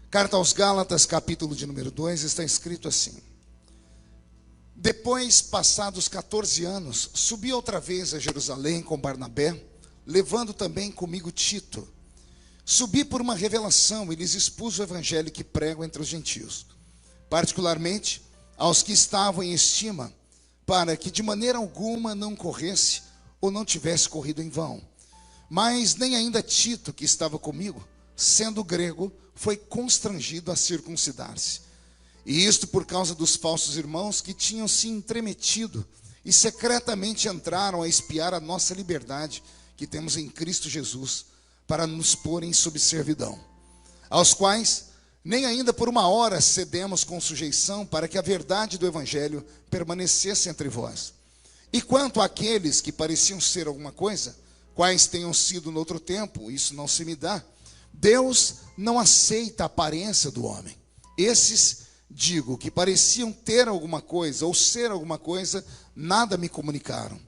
Carta aos Gálatas, capítulo de número 2, está escrito assim: Depois, passados 14 anos, subi outra vez a Jerusalém com Barnabé, levando também comigo Tito. Subi por uma revelação e lhes expus o evangelho que prego entre os gentios, particularmente aos que estavam em estima, para que de maneira alguma não corresse ou não tivesse corrido em vão. Mas nem ainda Tito, que estava comigo, sendo grego, foi constrangido a circuncidar-se. E isto por causa dos falsos irmãos que tinham se entremetido e secretamente entraram a espiar a nossa liberdade que temos em Cristo Jesus, para nos porem sob servidão, aos quais nem ainda por uma hora cedemos com sujeição, para que a verdade do evangelho permanecesse entre vós. E quanto àqueles que pareciam ser alguma coisa, quais tenham sido no outro tempo, isso não se me dá. Deus não aceita a aparência do homem. Esses, digo, que pareciam ter alguma coisa ou ser alguma coisa, nada me comunicaram.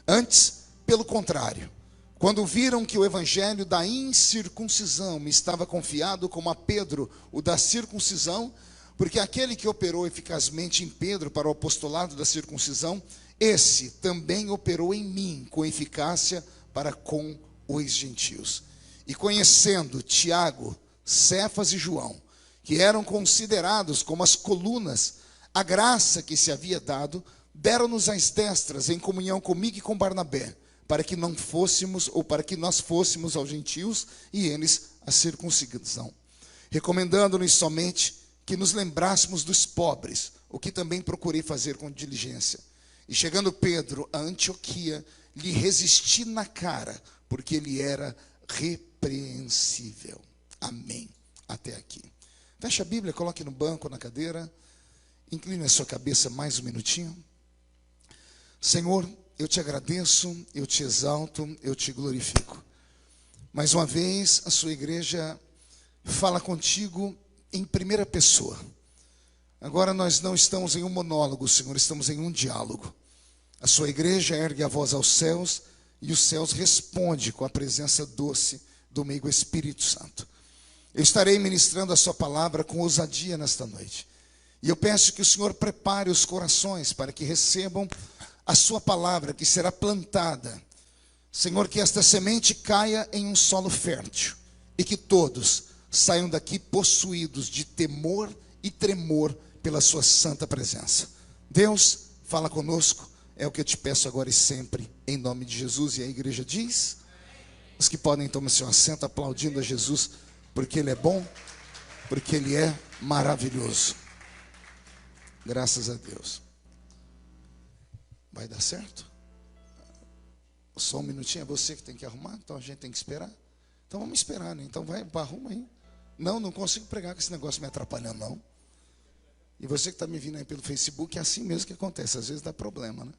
Antes, pelo contrário, quando viram que o evangelho da incircuncisão me estava confiado, como a Pedro o da circuncisão, porque aquele que operou eficazmente em Pedro para o apostolado da circuncisão, esse também operou em mim com eficácia para com os gentios. E conhecendo Tiago, Cefas e João, que eram considerados como as colunas, a graça que se havia dado, deram-nos as destras em comunhão comigo e com Barnabé, para que não fôssemos, ou para que nós fôssemos aos gentios e eles a circuncisão, recomendando-nos somente que nos lembrássemos dos pobres, o que também procurei fazer com diligência. E chegando Pedro a Antioquia, lhe resisti na cara, porque ele era repreensível. Amém. Até aqui. Feche a Bíblia, coloque no banco, na cadeira, incline a sua cabeça mais um minutinho. Senhor, eu te agradeço, eu te exalto, eu te glorifico. Mais uma vez, a sua igreja fala contigo em primeira pessoa. Agora nós não estamos em um monólogo, Senhor, estamos em um diálogo. A sua igreja ergue a voz aos céus e os céus respondem com a presença doce do meigo Espírito Santo. Eu estarei ministrando a sua palavra com ousadia nesta noite. E eu peço que o Senhor prepare os corações para que recebam a sua palavra que será plantada. Senhor, que esta semente caia em um solo fértil e que todos saiam daqui possuídos de temor e tremor pela sua santa presença. Deus, fala conosco, é o que eu te peço agora e sempre, em nome de Jesus. E a igreja diz: os que podem tomar seu assento aplaudindo a Jesus, porque Ele é bom, porque Ele é maravilhoso. Graças a Deus. Vai dar certo? Só um minutinho, é você que tem que arrumar, então a gente tem que esperar. Então vamos esperar, né? Então vai, arruma aí. Não consigo pregar com esse negócio me atrapalhando, não. E você que está me vindo aí pelo Facebook, é assim mesmo que acontece, às vezes dá problema, né?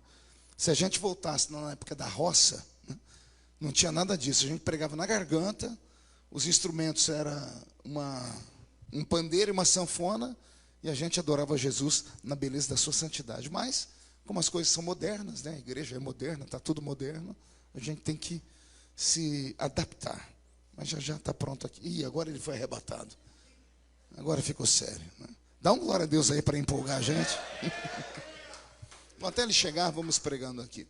Se a gente voltasse na época da roça, né, não tinha nada disso, a gente pregava na garganta, os instrumentos eram um pandeiro e uma sanfona, e a gente adorava Jesus na beleza da sua santidade. Mas, como as coisas são modernas, né? A igreja é moderna, está tudo moderno, a gente tem que se adaptar. Mas já está pronto aqui. Ih, agora ele foi arrebatado. Agora ficou sério, né? Dá um glória a Deus aí para empolgar a gente. Bom, até ele chegar, vamos pregando aqui.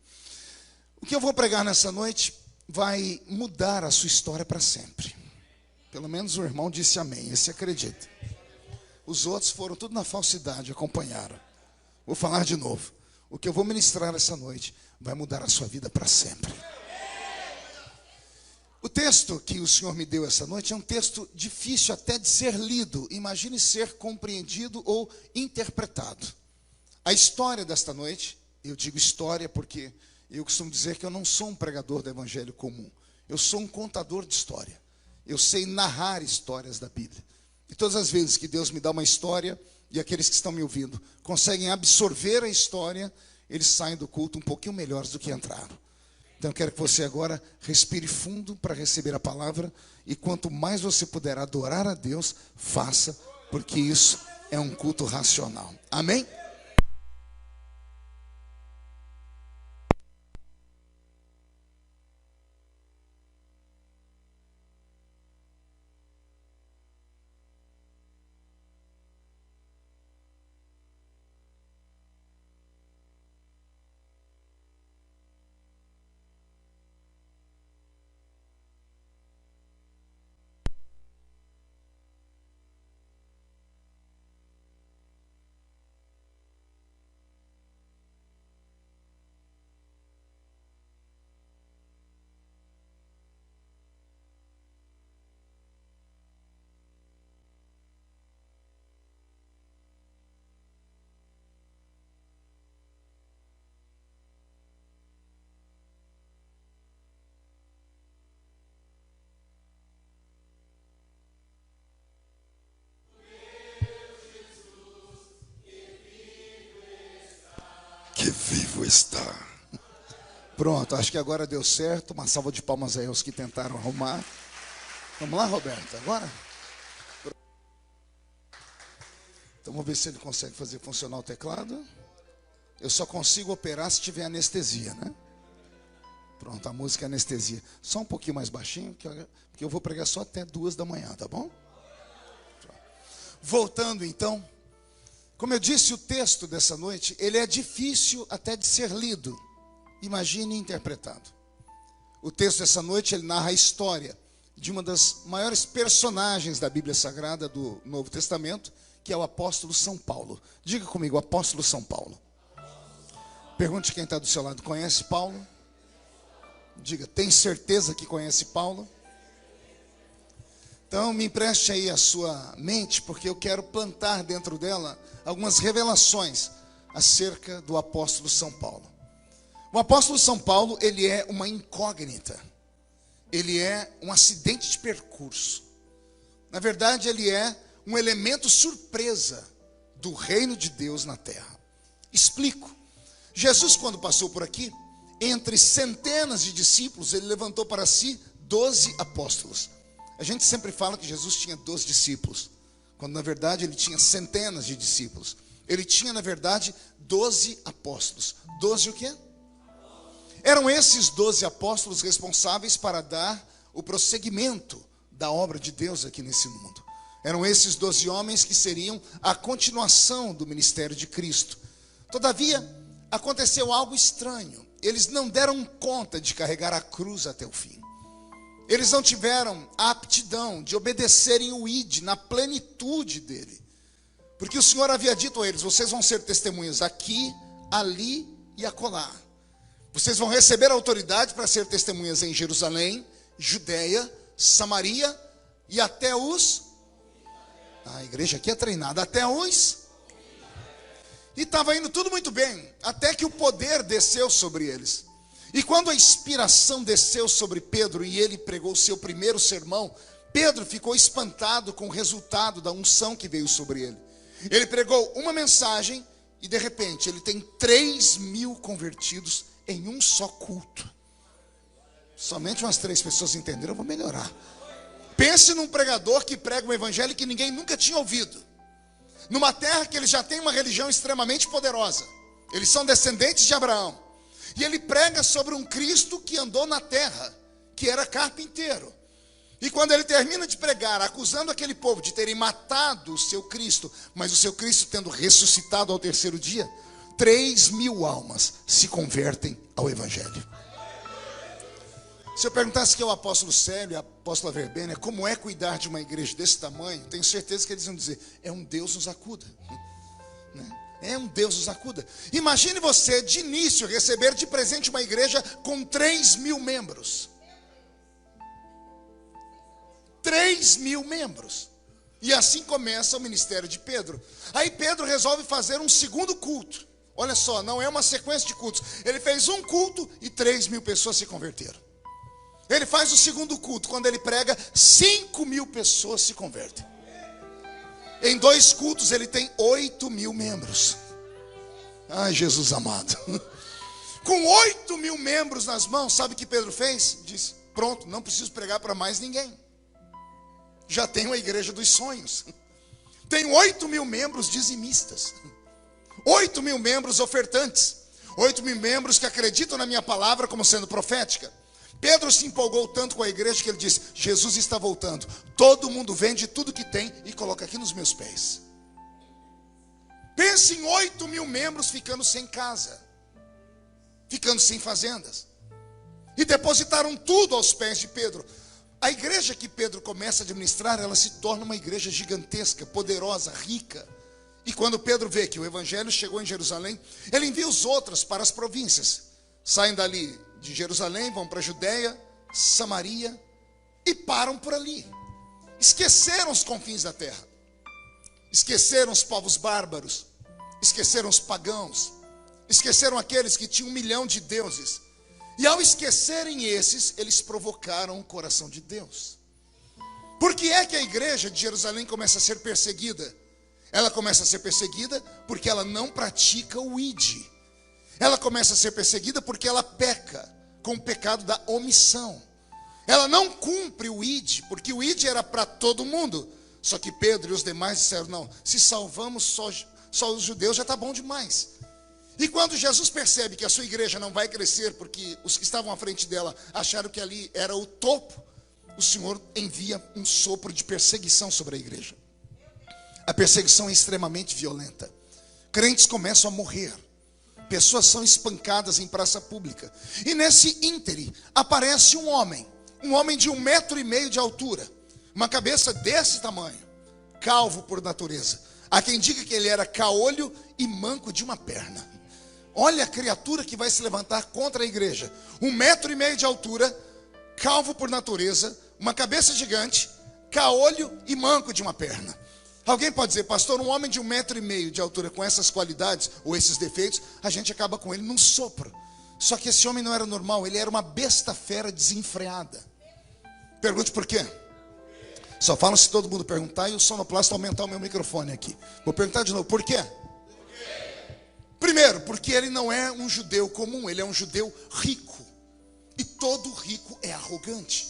O que eu vou pregar nessa noite vai mudar a sua história para sempre. Pelo menos o irmão disse amém, esse acredita. Os outros foram tudo na falsidade, acompanharam. Vou falar de novo. O que eu vou ministrar essa noite vai mudar a sua vida para sempre. O texto que o Senhor me deu essa noite é um texto difícil até de ser lido. Imagine ser compreendido ou interpretado. A história desta noite, eu digo história porque eu costumo dizer que eu não sou um pregador do evangelho comum. Eu sou um contador de história. Eu sei narrar histórias da Bíblia. E todas as vezes que Deus me dá uma história, e aqueles que estão me ouvindo conseguem absorver a história, eles saem do culto um pouquinho melhores do que entraram. Então eu quero que você agora respire fundo para receber a palavra, e quanto mais você puder adorar a Deus, faça, porque isso é um culto racional. Amém? porque vivo está. Pronto, acho que agora deu certo. Uma salva de palmas aí aos que tentaram arrumar. Vamos lá, Roberto, agora? Então vamos ver se ele consegue fazer funcionar o teclado. Eu só consigo operar se tiver anestesia, né? Pronto, a música é anestesia. Só um pouquinho mais baixinho, porque eu vou pregar só até 2 da manhã, tá bom? Voltando então, como eu disse, o texto dessa noite, ele é difícil até de ser lido. Imagine interpretado. O texto dessa noite, ele narra a história de uma das maiores personagens da Bíblia Sagrada do Novo Testamento, que é o apóstolo São Paulo. Diga comigo, apóstolo São Paulo. Pergunte quem está do seu lado, conhece Paulo? Diga, tem certeza que conhece Paulo? Então me empreste aí a sua mente, porque eu quero plantar dentro dela algumas revelações acerca do apóstolo São Paulo. O apóstolo São Paulo, ele é uma incógnita. Ele é um acidente de percurso. Na verdade, ele é um elemento surpresa do reino de Deus na terra. Explico. Jesus, quando passou por aqui, entre centenas de discípulos, ele levantou para si 12 apóstolos. A gente sempre fala que Jesus tinha 12 discípulos, quando na verdade ele tinha centenas de discípulos. Ele tinha, na verdade, 12 apóstolos. 12 o quê? Eram esses 12 apóstolos responsáveis para dar o prosseguimento da obra de Deus aqui nesse mundo. Eram esses 12 homens que seriam a continuação do ministério de Cristo. Todavia, aconteceu algo estranho. Eles não deram conta de carregar a cruz até o fim. Eles não tiveram a aptidão de obedecerem o ID na plenitude dele. Porque o Senhor havia dito a eles, vocês vão ser testemunhas aqui, ali e acolá. Vocês vão receber autoridade para ser testemunhas em Jerusalém, Judeia, Samaria e até os... A igreja aqui é treinada, até os... E estava indo tudo muito bem, até que o poder desceu sobre eles. E quando a inspiração desceu sobre Pedro e ele pregou o seu primeiro sermão, Pedro ficou espantado com o resultado da unção que veio sobre ele. Ele pregou uma mensagem e de repente ele tem 3.000 convertidos em um só culto. Somente umas 3 pessoas entenderam, eu vou melhorar. Pense num pregador que prega um evangelho que ninguém nunca tinha ouvido. Numa terra que eles já têm uma religião extremamente poderosa. Eles são descendentes de Abraão. E ele prega sobre um Cristo que andou na terra, que era carpinteiro. E quando ele termina de pregar, acusando aquele povo de terem matado o seu Cristo, mas o seu Cristo tendo ressuscitado ao 3º dia, 3.000 almas se convertem ao evangelho. Se eu perguntasse que é o apóstolo Célio e a apóstola Verbênia, como é cuidar de uma igreja desse tamanho, tenho certeza que eles vão dizer, é um Deus nos acuda. É um Deus nos acuda. Imagine você, de início, receber de presente uma igreja com 3.000 membros. 3.000 membros. E assim começa o ministério de Pedro. Aí Pedro resolve fazer um segundo culto. Olha só, não é uma sequência de cultos. Ele fez um culto e 3.000 pessoas se converteram. Ele faz o segundo culto, quando ele prega, 5.000 pessoas se convertem. Em 2 cultos ele tem 8.000 membros. Ai, Jesus amado. Com 8.000 membros nas mãos, sabe o que Pedro fez? Disse, pronto, não preciso pregar para mais ninguém. Já tenho a igreja dos sonhos. Tenho 8.000 membros dizimistas. 8.000 membros ofertantes. 8.000 membros que acreditam na minha palavra como sendo profética. Pedro se empolgou tanto com a igreja que ele disse, Jesus está voltando. Todo mundo vende tudo que tem e coloca aqui nos meus pés. Pense em 8.000 membros ficando sem casa. Ficando sem fazendas. E depositaram tudo aos pés de Pedro. A igreja que Pedro começa a administrar, ela se torna uma igreja gigantesca, poderosa, rica. E quando Pedro vê que o evangelho chegou em Jerusalém, ele envia os outros para as províncias. Saem dali de Jerusalém, vão para a Judeia, Samaria e param por ali. Esqueceram os confins da terra. Esqueceram os povos bárbaros. Esqueceram os pagãos. Esqueceram aqueles que tinham 1 milhão de deuses. E ao esquecerem esses, eles provocaram o coração de Deus. Por que é que a igreja de Jerusalém começa a ser perseguida? Ela começa a ser perseguida porque ela não pratica o ID. Ela começa a ser perseguida porque ela peca com o pecado da omissão. Ela não cumpre o ID, porque o ID era para todo mundo. Só que Pedro e os demais disseram, não, se salvamos só os judeus já está bom demais. E quando Jesus percebe que a sua igreja não vai crescer, porque os que estavam à frente dela acharam que ali era o topo, o Senhor envia um sopro de perseguição sobre a igreja. A perseguição é extremamente violenta. Crentes começam a morrer. Pessoas são espancadas em praça pública. E nesse íntere aparece um homem de 1,5 metro de altura, uma cabeça desse tamanho, calvo por natureza. Há quem diga que ele era caolho e manco de uma perna. Olha a criatura que vai se levantar contra a igreja. 1,5 metro de altura, calvo por natureza, uma cabeça gigante, caolho e manco de uma perna. Alguém pode dizer, pastor, um homem de 1,5 metro de altura com essas qualidades ou esses defeitos, a gente acaba com ele num sopro. Só que esse homem não era normal, ele era uma besta fera desenfreada. Pergunte por quê? Só falo se todo mundo perguntar e o sonoplasta aumentar o meu microfone aqui. Vou perguntar de novo, por quê? Primeiro, porque ele não é um judeu comum, ele é um judeu rico. E todo rico é arrogante.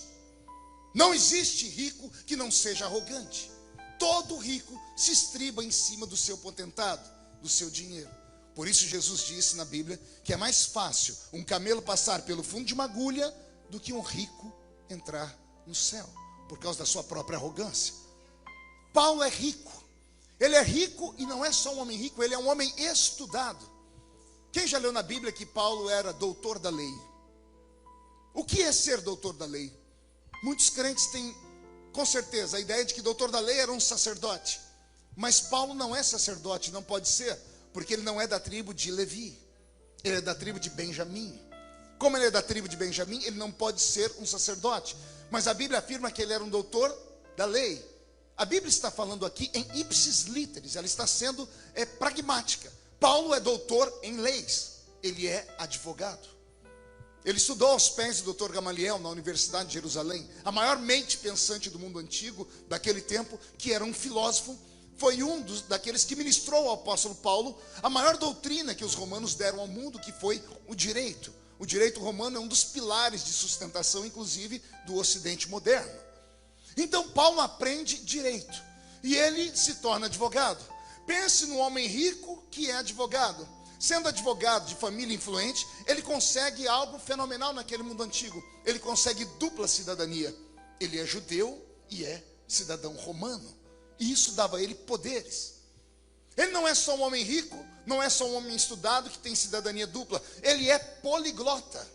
Não existe rico que não seja arrogante. Todo rico se estriba em cima do seu potentado, do seu dinheiro. Por isso Jesus disse na Bíblia que é mais fácil um camelo passar pelo fundo de uma agulha do que um rico entrar no céu, por causa da sua própria arrogância. Paulo é rico. Ele é rico e não é só um homem rico, ele é um homem estudado. Quem já leu na Bíblia que Paulo era doutor da lei? O que é ser doutor da lei? Muitos crentes têm, com certeza, a ideia de que doutor da lei era um sacerdote. Mas Paulo não é sacerdote, não pode ser, porque ele não é da tribo de Levi. Ele é da tribo de Benjamim. Como ele é da tribo de Benjamim, ele não pode ser um sacerdote. Mas a Bíblia afirma que ele era um doutor da lei. A Bíblia está falando aqui em ipsis literis, ela está sendo pragmática. Paulo é doutor em leis, ele é advogado. Ele estudou aos pés do Dr. Gamaliel na Universidade de Jerusalém, a maior mente pensante do mundo antigo, daquele tempo, que era um filósofo, foi daqueles que ministrou ao apóstolo Paulo a maior doutrina que os romanos deram ao mundo, que foi o direito. O direito romano é um dos pilares de sustentação, inclusive, do Ocidente moderno. Então Paulo aprende direito e ele se torna advogado. Pense no homem rico que é advogado. Sendo advogado de família influente, ele consegue algo fenomenal naquele mundo antigo. Ele consegue dupla cidadania. Ele é judeu e é cidadão romano. E isso dava a ele poderes. Ele não é só um homem rico, não é só um homem estudado que tem cidadania dupla. Ele é poliglota.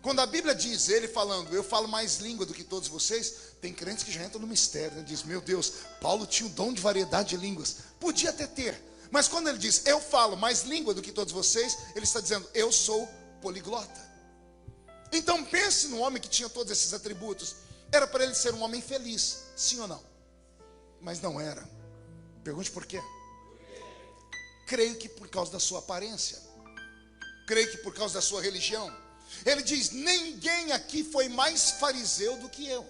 Quando a Bíblia diz, ele falando, eu falo mais língua do que todos vocês, tem crentes que já entram no mistério, né? Diz, meu Deus, Paulo tinha um dom de variedade de línguas. Podia até ter. Mas quando ele diz, eu falo mais língua do que todos vocês, ele está dizendo, eu sou poliglota. Então pense no homem que tinha todos esses atributos. Era para ele ser um homem feliz, sim ou não? Mas não era. Pergunte por quê? Creio que por causa da sua aparência. Creio que por causa da sua religião. Ele diz, ninguém aqui foi mais fariseu do que eu.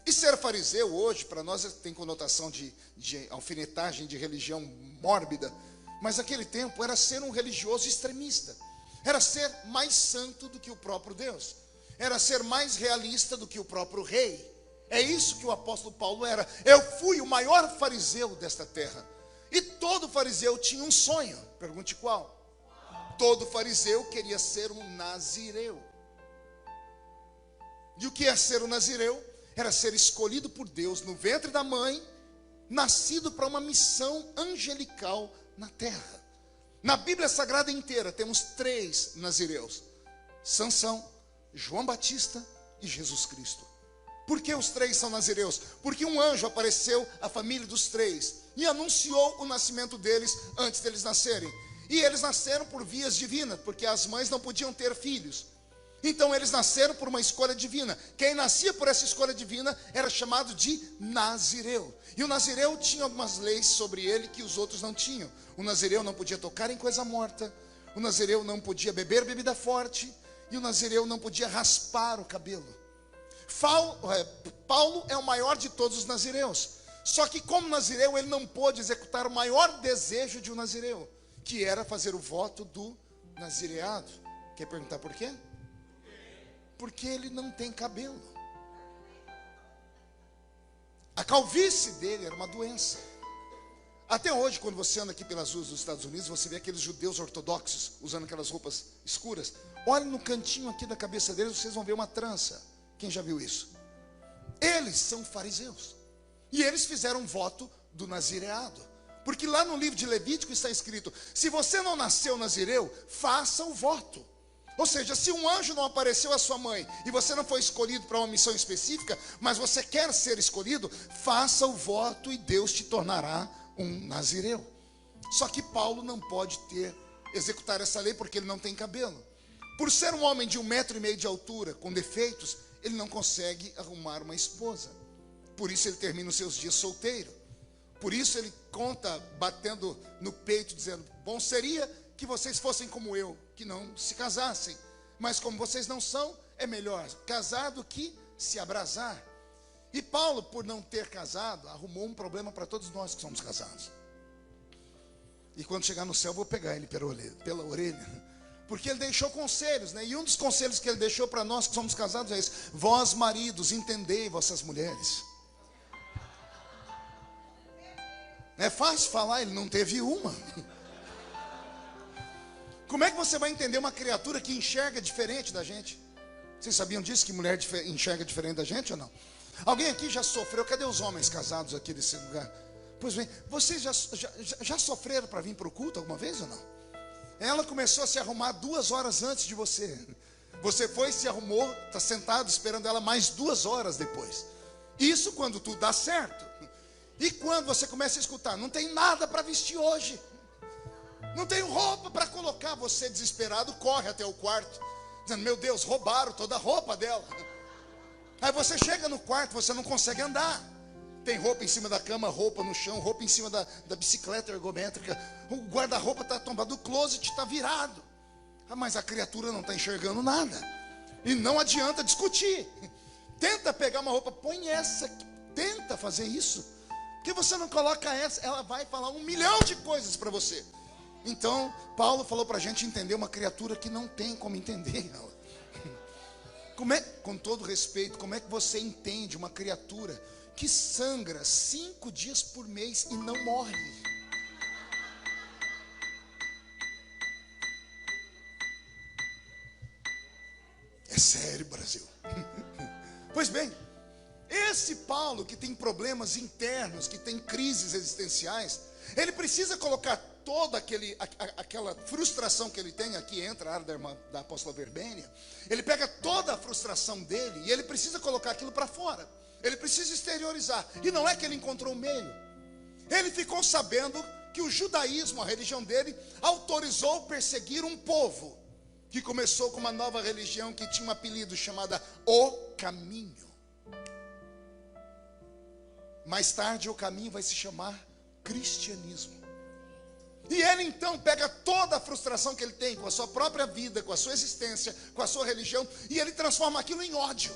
E ser fariseu hoje, para nós, tem conotação de alfinetagem, de religião mórbida. Mas naquele tempo era ser um religioso extremista. Era ser mais santo do que o próprio Deus. Era ser mais realista do que o próprio rei. É isso que o apóstolo Paulo era. Eu fui o maior fariseu desta terra. E todo fariseu tinha um sonho. Pergunte qual? Todo fariseu queria ser um nazireu. E o que é ser um nazireu? Era ser escolhido por Deus no ventre da mãe, nascido para uma missão angelical na terra. Na Bíblia Sagrada inteira temos 3 nazireus: Sansão, João Batista e Jesus Cristo. Por que os 3 são nazireus? Porque um anjo apareceu à família dos 3 e anunciou o nascimento deles antes deles nascerem. E eles nasceram por vias divinas, porque as mães não podiam ter filhos. Então eles nasceram por uma escolha divina. Quem nascia por essa escolha divina era chamado de nazireu. E o nazireu tinha algumas leis sobre ele que os outros não tinham. O nazireu não podia tocar em coisa morta. O nazireu não podia beber bebida forte. E o nazireu não podia raspar o cabelo. Paulo é o maior de todos os nazireus. Só que como nazireu ele não pôde executar o maior desejo de um nazireu, que era fazer o voto do nazireado. Quer perguntar por quê? Porque ele não tem cabelo. A calvície dele era uma doença. Até hoje, quando você anda aqui pelas ruas dos Estados Unidos, você vê aqueles judeus ortodoxos usando aquelas roupas escuras. Olhe no cantinho aqui da cabeça deles, vocês vão ver uma trança. Quem já viu isso? Eles são fariseus. E eles fizeram um voto do nazireado. Porque lá no livro de Levítico está escrito: se você não nasceu nazireu, faça o voto. Ou seja, se um anjo não apareceu à sua mãe e você não foi escolhido para uma missão específica, mas você quer ser escolhido, faça o voto e Deus te tornará um nazireu. Só que Paulo não pode executar essa lei porque ele não tem cabelo. Por ser um homem de 1,5 metro de altura, com defeitos, ele não consegue arrumar uma esposa. Por isso ele termina os seus dias solteiro. Por isso ele conta, batendo no peito, dizendo: bom seria que vocês fossem como eu, que não se casassem. Mas como vocês não são, é melhor casar do que se abrasar. E Paulo, por não ter casado, arrumou um problema para todos nós que somos casados. E quando chegar no céu, eu vou pegar ele pela orelha. Porque ele deixou conselhos, né? E um dos conselhos que ele deixou para nós que somos casados é esse: vós, maridos, entendei vossas mulheres. É fácil falar, ele não teve uma. Como é que você vai entender uma criatura que enxerga diferente da gente? Vocês sabiam disso, que mulher enxerga diferente da gente ou não? Alguém aqui já sofreu? Cadê os homens casados aqui desse lugar? Pois bem, vocês já sofreram para vir para o culto alguma vez ou não? Ela começou a se arrumar 2 horas antes de você. Você foi, se arrumou, está sentado esperando ela mais 2 horas depois. Isso quando tudo dá certo. E quando você começa a escutar: não tem nada para vestir hoje, não tenho roupa para colocar, você desesperado corre até o quarto, dizendo: meu Deus, roubaram toda a roupa dela. Aí você chega no quarto, você não consegue andar. Tem roupa em cima da cama, roupa no chão, roupa em cima da bicicleta ergométrica. O guarda-roupa está tombado, o closet está virado. Mas a criatura não está enxergando nada. E não adianta discutir. Tenta pegar uma roupa, põe essa, tenta fazer isso. Porque você não coloca essa, ela vai falar 1 milhão de coisas para você. Então, Paulo falou para a gente entender uma criatura que não tem como entender ela. Com todo respeito, como é que você entende uma criatura que sangra 5 dias por mês e não morre? É sério, Brasil. Pois bem, esse Paulo que tem problemas internos, que tem crises existenciais, ele precisa colocar toda aquela frustração que ele tem. Aqui entra a área da apóstola Verbênia. Ele pega toda a frustração dele e ele precisa colocar aquilo para fora. Ele precisa exteriorizar. E não é que ele encontrou o meio. Ele ficou sabendo que o judaísmo, a religião dele, autorizou perseguir um povo que começou com uma nova religião que tinha um apelido chamada O Caminho. Mais tarde o caminho vai se chamar cristianismo. E ele então pega toda a frustração que ele tem com a sua própria vida, com a sua existência, com a sua religião, e ele transforma aquilo em ódio.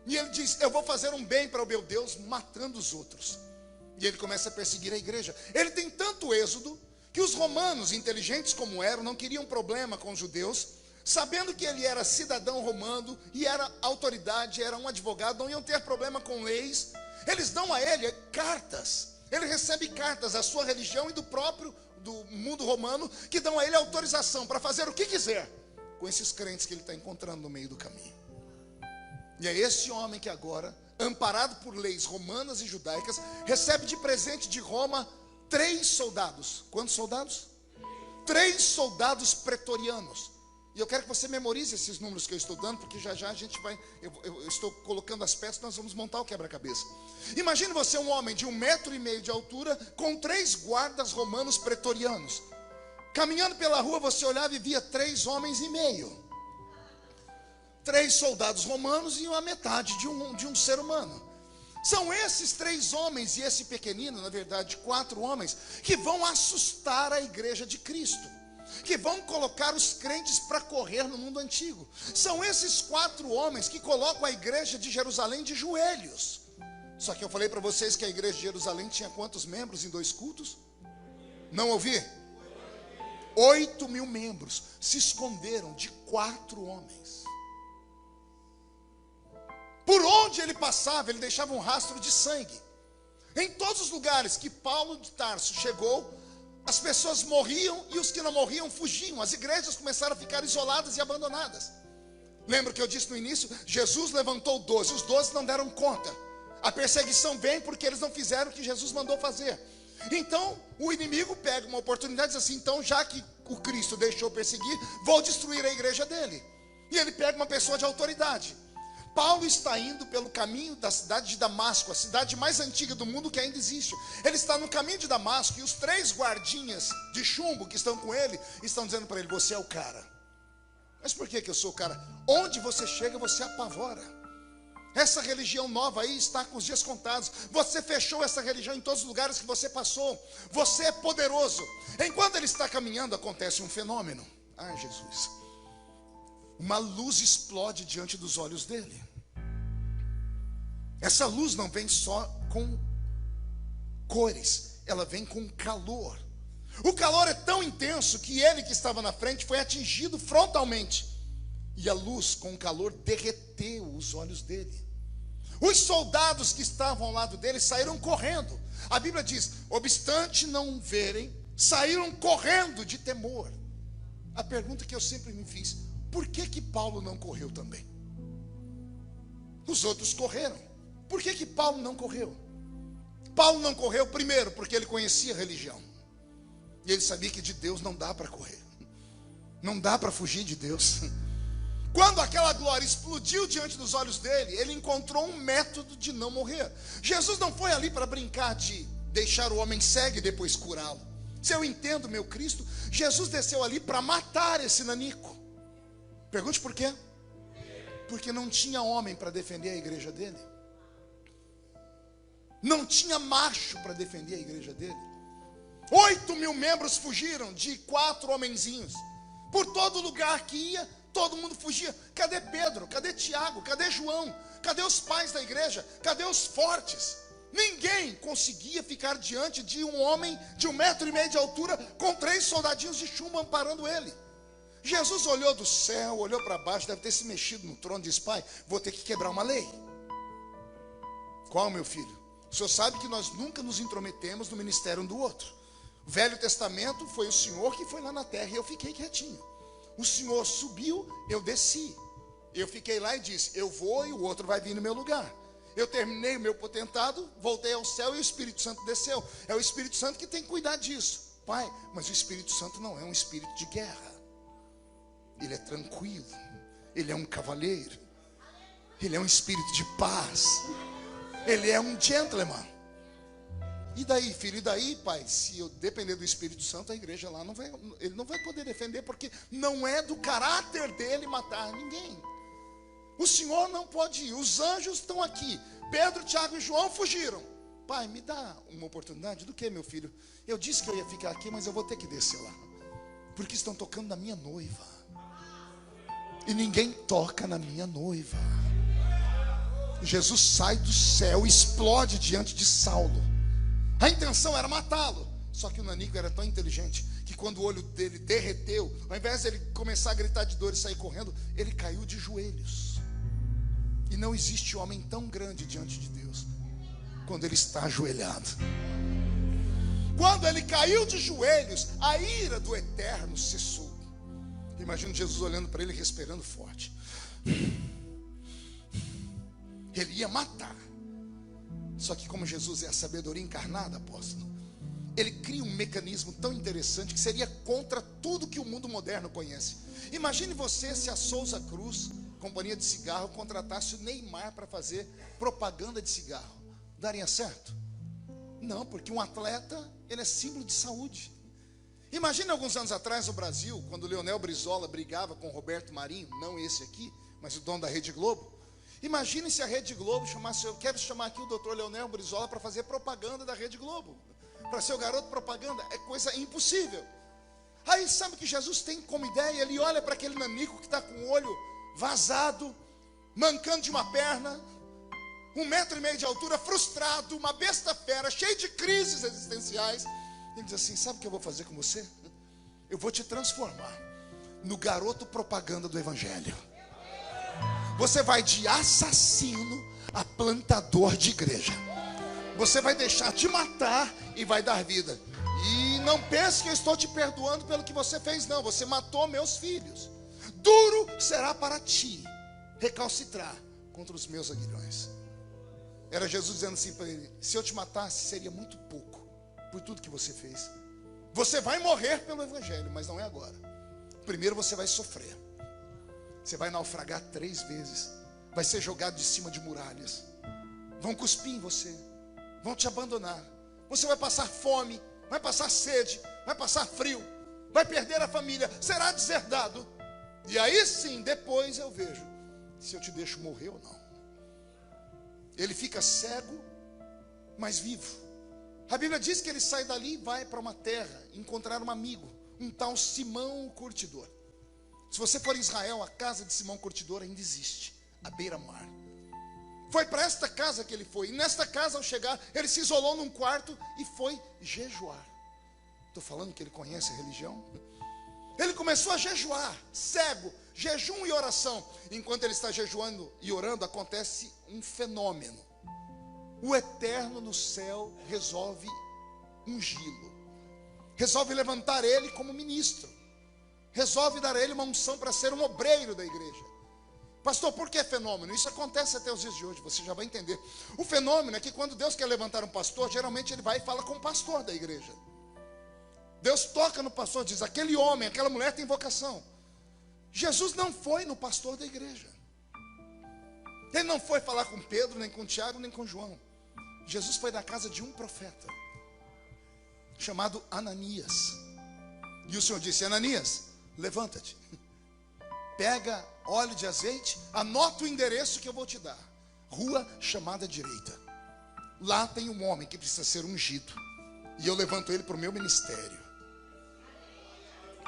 E ele diz: eu vou fazer um bem para o meu Deus matando os outros. E ele começa a perseguir a igreja. Ele tem tanto êxodo que os romanos, inteligentes como eram, não queriam problema com os judeus, sabendo que ele era cidadão romano e era autoridade, era um advogado, não iam ter problema com leis. Eles dão a ele cartas. Ele recebe cartas da sua religião e do mundo romano, que dão a ele autorização para fazer o que quiser com esses crentes que ele está encontrando no meio do caminho. E é esse homem que agora, amparado por leis romanas e judaicas, recebe de presente de Roma 3 soldados. Quantos soldados? 3 soldados pretorianos. E eu quero que você memorize esses números que eu estou dando, porque já a gente vai, eu estou colocando as peças, nós vamos montar o quebra-cabeça. Imagine você um homem de 1,5 metro de altura, com 3 guardas romanos pretorianos. Caminhando pela rua, você olhava e via 3,5 homens. 3 soldados romanos e a metade de um ser humano. São esses 3 homens e esse pequenino, na verdade 4 homens, que vão assustar a igreja de Cristo, que vão colocar os crentes para correr no mundo antigo. São esses 4 homens que colocam a igreja de Jerusalém de joelhos. Só que eu falei para vocês que a igreja de Jerusalém tinha quantos membros em 2 cultos? Não ouvi? 8.000 membros se esconderam de 4 homens. Por onde ele passava, ele deixava um rastro de sangue. Em todos os lugares que Paulo de Tarso chegou, as pessoas morriam e os que não morriam fugiam. As igrejas começaram a ficar isoladas e abandonadas. Lembra que eu disse no início? Jesus levantou 12, os 12 não deram conta. A perseguição vem porque eles não fizeram o que Jesus mandou fazer. Então o inimigo pega uma oportunidade e diz assim: então, já que o Cristo deixou perseguir, vou destruir a igreja dele. E ele pega uma pessoa de autoridade. Paulo está indo pelo caminho da cidade de Damasco, a cidade mais antiga do mundo que ainda existe. Ele está no caminho de Damasco e os 3 guardinhas de chumbo que estão com ele estão dizendo para ele: você é o cara. Mas por que eu sou o cara? Onde você chega, você apavora. Essa religião nova aí está com os dias contados. Você fechou essa religião em todos os lugares que você passou. Você é poderoso. Enquanto ele está caminhando, acontece um fenômeno. Ah, Jesus. Uma luz explode diante dos olhos dele. Essa luz não vem só com cores, ela vem com calor. O calor é tão intenso que ele que estava na frente foi atingido frontalmente. E a luz com o calor derreteu os olhos dele. Os soldados que estavam ao lado dele saíram correndo. A Bíblia diz: obstante não verem, saíram correndo de temor. A pergunta que eu sempre me fiz: por que Paulo não correu também? Os outros correram. Por que Paulo não correu? Paulo não correu primeiro porque ele conhecia a religião. E ele sabia que de Deus não dá para correr. Não dá para fugir de Deus. Quando aquela glória explodiu diante dos olhos dele, ele encontrou um método de não morrer. Jesus não foi ali para brincar de deixar o homem cego e depois curá-lo. Se eu entendo meu Cristo, Jesus desceu ali para matar esse nanico. Pergunte por quê? Porque não tinha homem para defender a igreja dele. Não tinha macho para defender a igreja dele. 8.000 membros fugiram de 4 homenzinhos. Por todo lugar que ia, todo mundo fugia. Cadê Pedro? Cadê Tiago? Cadê João? Cadê os pais da igreja? Cadê os fortes? Ninguém conseguia ficar diante de um homem de 1,5 metro de altura com 3 soldadinhos de chumbo amparando ele. Jesus olhou do céu, olhou para baixo, deve ter se mexido no trono e disse: pai, vou ter que quebrar uma lei. Qual, meu filho? O senhor sabe que nós nunca nos intrometemos no ministério um do outro. O Velho Testamento foi o Senhor que foi lá na terra e eu fiquei quietinho. O Senhor subiu, eu desci. Eu fiquei lá e disse: eu vou e o outro vai vir no meu lugar. Eu terminei o meu potentado, voltei ao céu e o Espírito Santo desceu. É o Espírito Santo que tem que cuidar disso. Pai, mas o Espírito Santo não é um espírito de guerra. Ele é tranquilo. Ele é um cavalheiro. Ele é um espírito de paz. Ele é um gentleman. E daí, filho? E daí, pai? Se eu depender do Espírito Santo, a igreja lá ele não vai poder defender, porque não é do caráter dele matar ninguém. O Senhor não pode ir. Os anjos estão aqui. Pedro, Tiago e João fugiram. Pai, me dá uma oportunidade. Do que, meu filho? Eu disse que eu ia ficar aqui, mas eu vou ter que descer lá, porque estão tocando na minha noiva. E ninguém toca na minha noiva. Jesus sai do céu e explode diante de Saulo. A intenção era matá-lo. Só que o nanico era tão inteligente que quando o olho dele derreteu, ao invés de ele começar a gritar de dor e sair correndo, ele caiu de joelhos. E não existe homem tão grande diante de Deus quando ele está ajoelhado. Quando ele caiu de joelhos, a ira do Eterno cessou. Imagina Jesus olhando para ele, respirando forte. Ele ia matar. Só que como Jesus é a sabedoria encarnada, apóstolo, ele cria um mecanismo tão interessante que seria contra tudo que o mundo moderno conhece. Imagine você se a Souza Cruz, companhia de cigarro, contratasse o Neymar para fazer propaganda de cigarro. Daria certo? Não, porque um atleta, ele é símbolo de saúde. Imagine alguns anos atrás no Brasil, quando o Leonel Brizola brigava com o Roberto Marinho, não esse aqui, mas o dono da Rede Globo. Imagine se a Rede Globo chamasse: eu quero chamar aqui o doutor Leonel Brizola para fazer propaganda da Rede Globo, para ser o garoto propaganda. É coisa impossível. Aí sabe o que Jesus tem como ideia? Ele olha para aquele nanico que está com o olho vazado, mancando de uma perna, 1,5 metro de altura, frustrado, uma besta fera, cheio de crises existenciais. Ele diz assim: sabe o que eu vou fazer com você? eu vou te transformar no garoto propaganda do evangelho. Você vai de assassino a plantador de igreja. Você vai deixar de matar e vai dar vida. E não pense que eu estou te perdoando pelo que você fez, não. Você matou meus filhos. Duro será para ti recalcitrar contra os meus aguilhões. Era Jesus dizendo assim para ele: se eu te matasse, seria muito pouco por tudo que você fez. Você vai morrer pelo evangelho, mas não é agora. Primeiro você vai sofrer. Você vai naufragar 3 vezes. Vai ser jogado de cima de muralhas. Vão cuspir em você. Vão te abandonar. Você vai passar fome, vai passar sede, vai passar frio, vai perder a família, será deserdado. E aí sim, depois eu vejo se eu te deixo morrer ou não. Ele fica cego, mas vivo. A Bíblia diz que ele sai dali e vai para uma terra encontrar um amigo, um tal Simão o Curtidor. Se você for em Israel, a casa de Simão Curtidor ainda existe, à beira-mar. Foi para esta casa que ele foi. E nesta casa, ao chegar, ele se isolou num quarto e foi jejuar. Estou falando que ele conhece a religião? Ele começou a jejuar, cego, jejum e oração. Enquanto ele está jejuando e orando, acontece um fenômeno. O Eterno no céu resolve ungí-lo. Resolve levantar ele como ministro. Resolve dar a ele uma unção para ser um obreiro da igreja. Pastor, por que fenômeno? Isso acontece até os dias de hoje, você já vai entender. O fenômeno é que quando Deus quer levantar um pastor, geralmente ele vai e fala com o pastor da igreja. Deus toca no pastor, diz: aquele homem, aquela mulher tem vocação. Jesus não foi no pastor da igreja. Ele não foi falar com Pedro, nem com Tiago, nem com João. Jesus foi na casa de um profeta, chamado Ananias. E o Senhor disse: Ananias, levanta-te. Pega óleo de azeite, anota o endereço que eu vou te dar. Rua chamada direita. Lá tem um homem que precisa ser ungido. E eu levanto ele para o meu ministério.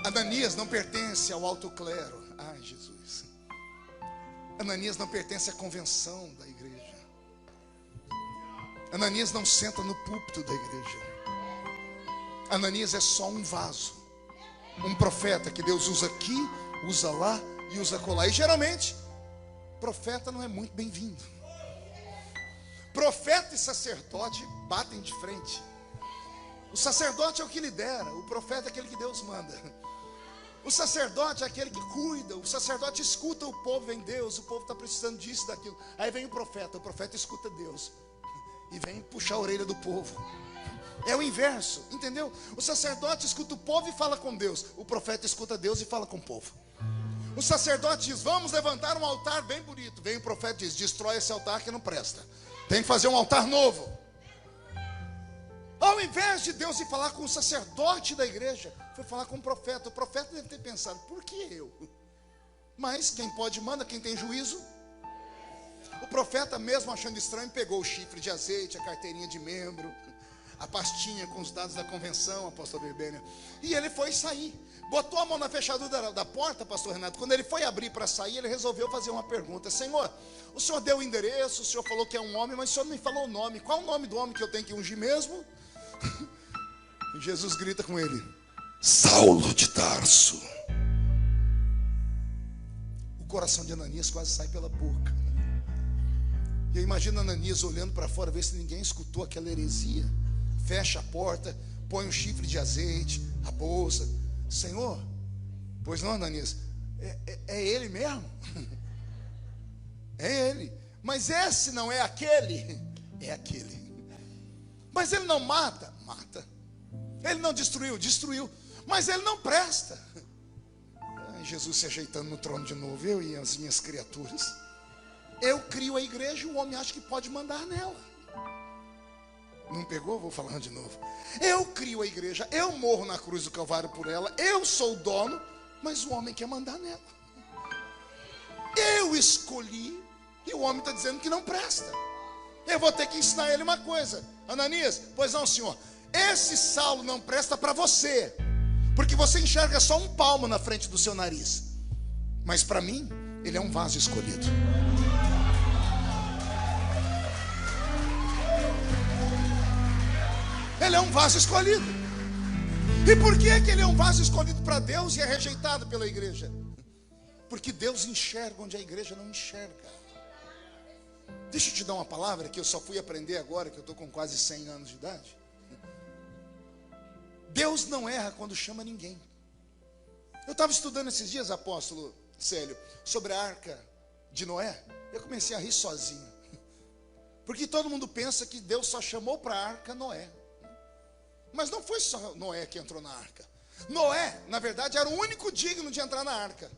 Ananias não pertence ao alto clero. Ai, Jesus. Ananias não pertence à convenção da igreja. Ananias não senta no púlpito da igreja. Ananias é só um vaso. Um profeta que Deus usa aqui, usa lá e usa acolá. E geralmente, profeta não é muito bem-vindo. Profeta e sacerdote batem de frente. O sacerdote é o que lidera, o profeta é aquele que Deus manda. O sacerdote é aquele que cuida, o sacerdote escuta o povo, vem Deus, o povo está precisando disso, daquilo. Aí vem o profeta escuta Deus e vem puxar a orelha do povo. É o inverso, entendeu? O sacerdote escuta o povo e fala com Deus. O profeta escuta Deus e fala com o povo. O sacerdote diz: vamos levantar um altar bem bonito. Vem o profeta e diz: destrói esse altar que não presta. Tem que fazer um altar novo. Ao invés de Deus ir falar com o sacerdote da igreja, foi falar com o profeta. O profeta deve ter pensado: por que eu? Mas quem pode manda, quem tem juízo. O profeta, mesmo achando estranho, pegou o chifre de azeite, a carteirinha de membro, a pastinha com os dados da convenção, pastor Berbênia, e ele foi sair. Botou a mão na fechadura da porta, pastor Renato. Quando ele foi abrir para sair, ele resolveu fazer uma pergunta: Senhor, o senhor deu o endereço, o senhor falou que é um homem, mas o senhor não me falou o nome. Qual o nome do homem que eu tenho que ungir mesmo? E Jesus grita com ele: Saulo de Tarso. O coração de Ananias quase sai pela boca. E eu imagino Ananias olhando para fora, ver se ninguém escutou aquela heresia. Fecha a porta, põe um chifre de azeite, a bolsa. Senhor, pois não, Ananias, é ele mesmo? É ele. Mas esse não é aquele? É aquele. Mas ele não mata? Mata. Ele não destruiu? Destruiu. Mas ele não presta. Jesus se ajeitando no trono de novo, eu e as minhas criaturas. Eu crio a igreja e o homem acha que pode mandar nela. Não pegou? Vou falando de novo. Eu crio a igreja, eu morro na cruz do Calvário por ela, eu sou o dono, mas o homem quer mandar nela. Eu escolhi e o homem está dizendo que não presta. Eu vou ter que ensinar ele uma coisa. Ananias, pois não, senhor, esse Saulo não presta para você, porque você enxerga só um palmo na frente do seu nariz. Mas para mim, ele é um vaso escolhido. Ele é um vaso escolhido. E por que ele é um vaso escolhido para Deus e é rejeitado pela igreja? Porque Deus enxerga onde a igreja não enxerga. Deixa eu te dar uma palavra que eu só fui aprender agora, que eu estou com quase 100 anos de idade. Deus não erra quando chama ninguém. Eu estava estudando esses dias, apóstolo Célio, sobre a arca de Noé. Eu comecei a rir sozinho. Porque todo mundo pensa que Deus só chamou para a arca Noé. Mas não foi só Noé que entrou na arca. Noé, na verdade, era o único digno de entrar na arca.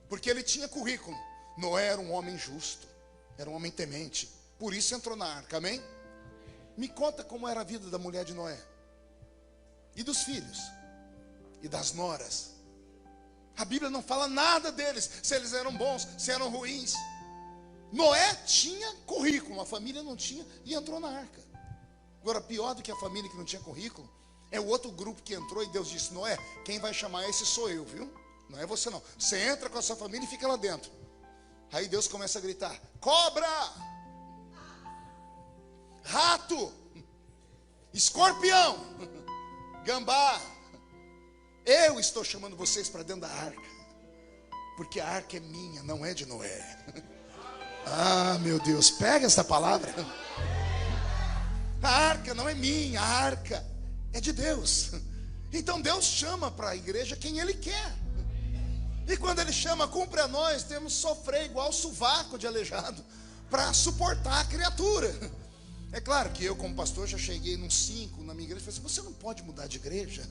Porque ele tinha currículo. Noé era um homem justo. Era um homem temente. Por isso entrou na arca, amém? Me conta como era a vida da mulher de Noé. E dos filhos. E das noras. A Bíblia não fala nada deles. Se eles eram bons, se eram ruins. Noé tinha currículo. A família não tinha e entrou na arca. Agora, pior do que a família que não tinha currículo, é o outro grupo que entrou e Deus disse: Noé, quem vai chamar esse sou eu, viu? Não é você não. Você entra com a sua família e fica lá dentro. Aí Deus começa a gritar: cobra, rato, escorpião, gambá, eu estou chamando vocês para dentro da arca, porque a arca é minha, não é de Noé. Ah, meu Deus, pega essa palavra. A arca não é minha, a arca é de Deus. Então Deus chama para a igreja quem Ele quer. E quando Ele chama, cumpre a nós, temos que sofrer igual sovaco de aleijado para suportar a criatura. É claro que eu, como pastor, já cheguei num 5 na minha igreja e falei assim: você não pode mudar de igreja.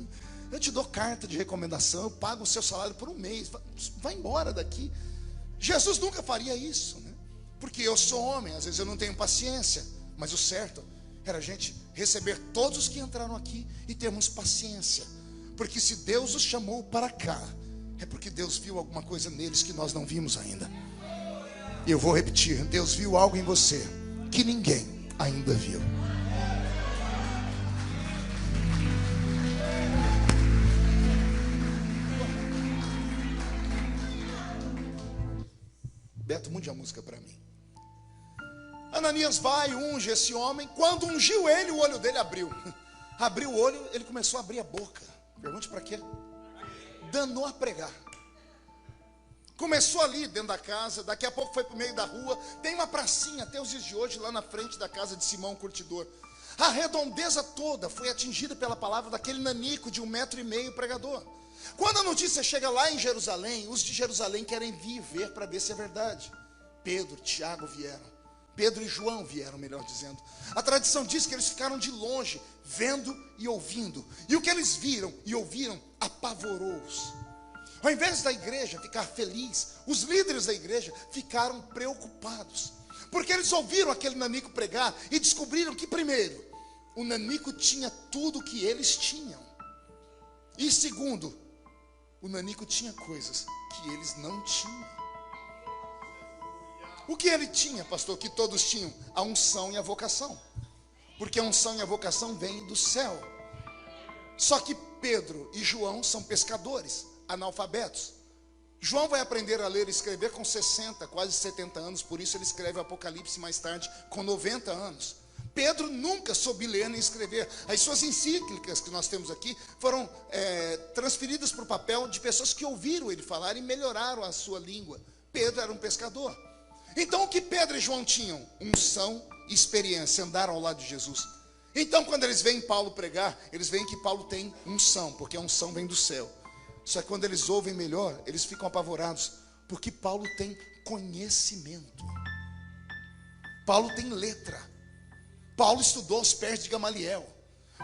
Eu te dou carta de recomendação, eu pago o seu salário por um mês. Vai embora daqui. Jesus nunca faria isso, né? Porque eu sou homem, às vezes eu não tenho paciência. Mas o certo era a gente receber todos os que entraram aqui e termos paciência. Porque se Deus os chamou para cá, é porque Deus viu alguma coisa neles que nós não vimos ainda. E eu vou repetir: Deus viu algo em você que ninguém ainda viu. Beto, mude a música para mim. Ananias vai, unge esse homem. Quando ungiu ele, o olho dele abriu. Abriu o olho, ele começou a abrir a boca. Pergunte para quê? Danou a pregar. Começou ali dentro da casa. Daqui a pouco foi para o meio da rua. Tem uma pracinha até os dias de hoje lá na frente da casa de Simão Curtidor. A redondeza toda foi atingida pela palavra daquele nanico de 1,5 metro pregador. Quando a notícia chega lá em Jerusalém, os de Jerusalém querem vir ver para ver se é verdade. Pedro, Tiago vieram. Pedro e João vieram, melhor dizendo. A tradição diz que eles ficaram de longe, vendo e ouvindo. E o que eles viram e ouviram apavorou-os. Ao invés da igreja ficar feliz, os líderes da igreja ficaram preocupados. Porque eles ouviram aquele nanico pregar e descobriram que, primeiro, o nanico tinha tudo o que eles tinham. E segundo, o nanico tinha coisas que eles não tinham. O que ele tinha, pastor, que todos tinham? A unção e a vocação. Porque a unção e a vocação vêm do céu. Só que Pedro e João são pescadores, analfabetos. João vai aprender a ler e escrever com 60, quase 70 anos. Por isso ele escreve o Apocalipse mais tarde, com 90 anos. Pedro nunca soube ler nem escrever. As suas encíclicas que nós temos aqui foram transferidas para o papel de pessoas que ouviram ele falar e melhoraram a sua língua. Pedro era um pescador. Então o que Pedro e João tinham? Unção e experiência, andaram ao lado de Jesus. Então quando eles veem Paulo pregar, eles veem que Paulo tem unção, porque a unção vem do céu. Só que quando eles ouvem melhor, eles ficam apavorados, porque Paulo tem conhecimento. Paulo tem letra. Paulo estudou aos pés de Gamaliel.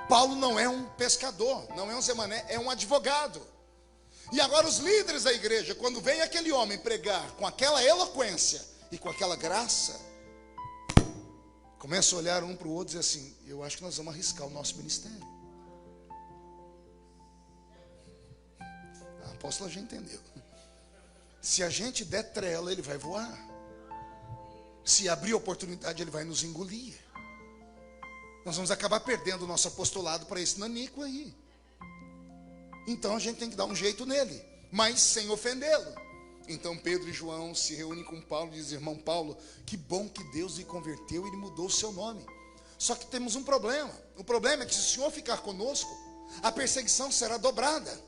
Paulo não é um pescador, não é um Zé Mané, é um advogado. E agora os líderes da igreja, quando vem aquele homem pregar com aquela eloquência e com aquela graça, começam a olhar um para o outro e dizer assim: eu acho que nós vamos arriscar o nosso ministério. A apóstola já entendeu. Se a gente der trela, ele vai voar. Se abrir oportunidade, ele vai nos engolir. Nós vamos acabar perdendo o nosso apostolado para esse nanico aí. Então a gente tem que dar um jeito nele, mas sem ofendê-lo. Então Pedro e João se reúnem com Paulo e dizem: irmão Paulo, que bom que Deus lhe converteu e ele mudou o seu nome. Só que temos um problema. O problema é que se o senhor ficar conosco, a perseguição será dobrada.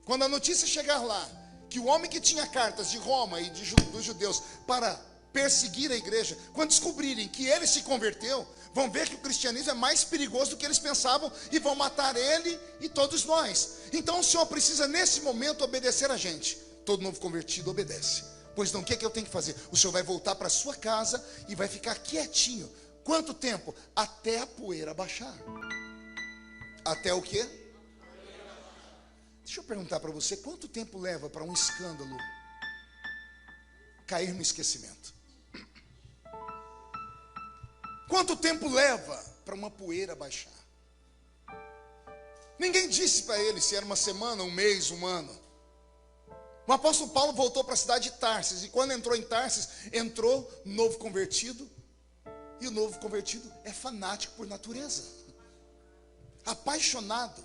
Quando a notícia chegar lá, que o homem que tinha cartas de Roma e dos judeus para perseguir a igreja, quando descobrirem que ele se converteu, vão ver que o cristianismo é mais perigoso do que eles pensavam e vão matar ele e todos nós. Então o Senhor precisa nesse momento obedecer a gente. Todo novo convertido obedece. Pois não, o que é que eu tenho que fazer? O Senhor vai voltar para a sua casa e vai ficar quietinho. Quanto tempo? Até a poeira baixar. Até o quê? Deixa eu perguntar para você, quanto tempo leva para um escândalo cair no esquecimento? Quanto tempo leva para uma poeira baixar? Ninguém disse para ele se era uma semana, um mês, um ano. O apóstolo Paulo voltou para a cidade de Tarsis, e quando entrou em Tarsis, entrou novo convertido, e o novo convertido é fanático por natureza, apaixonado.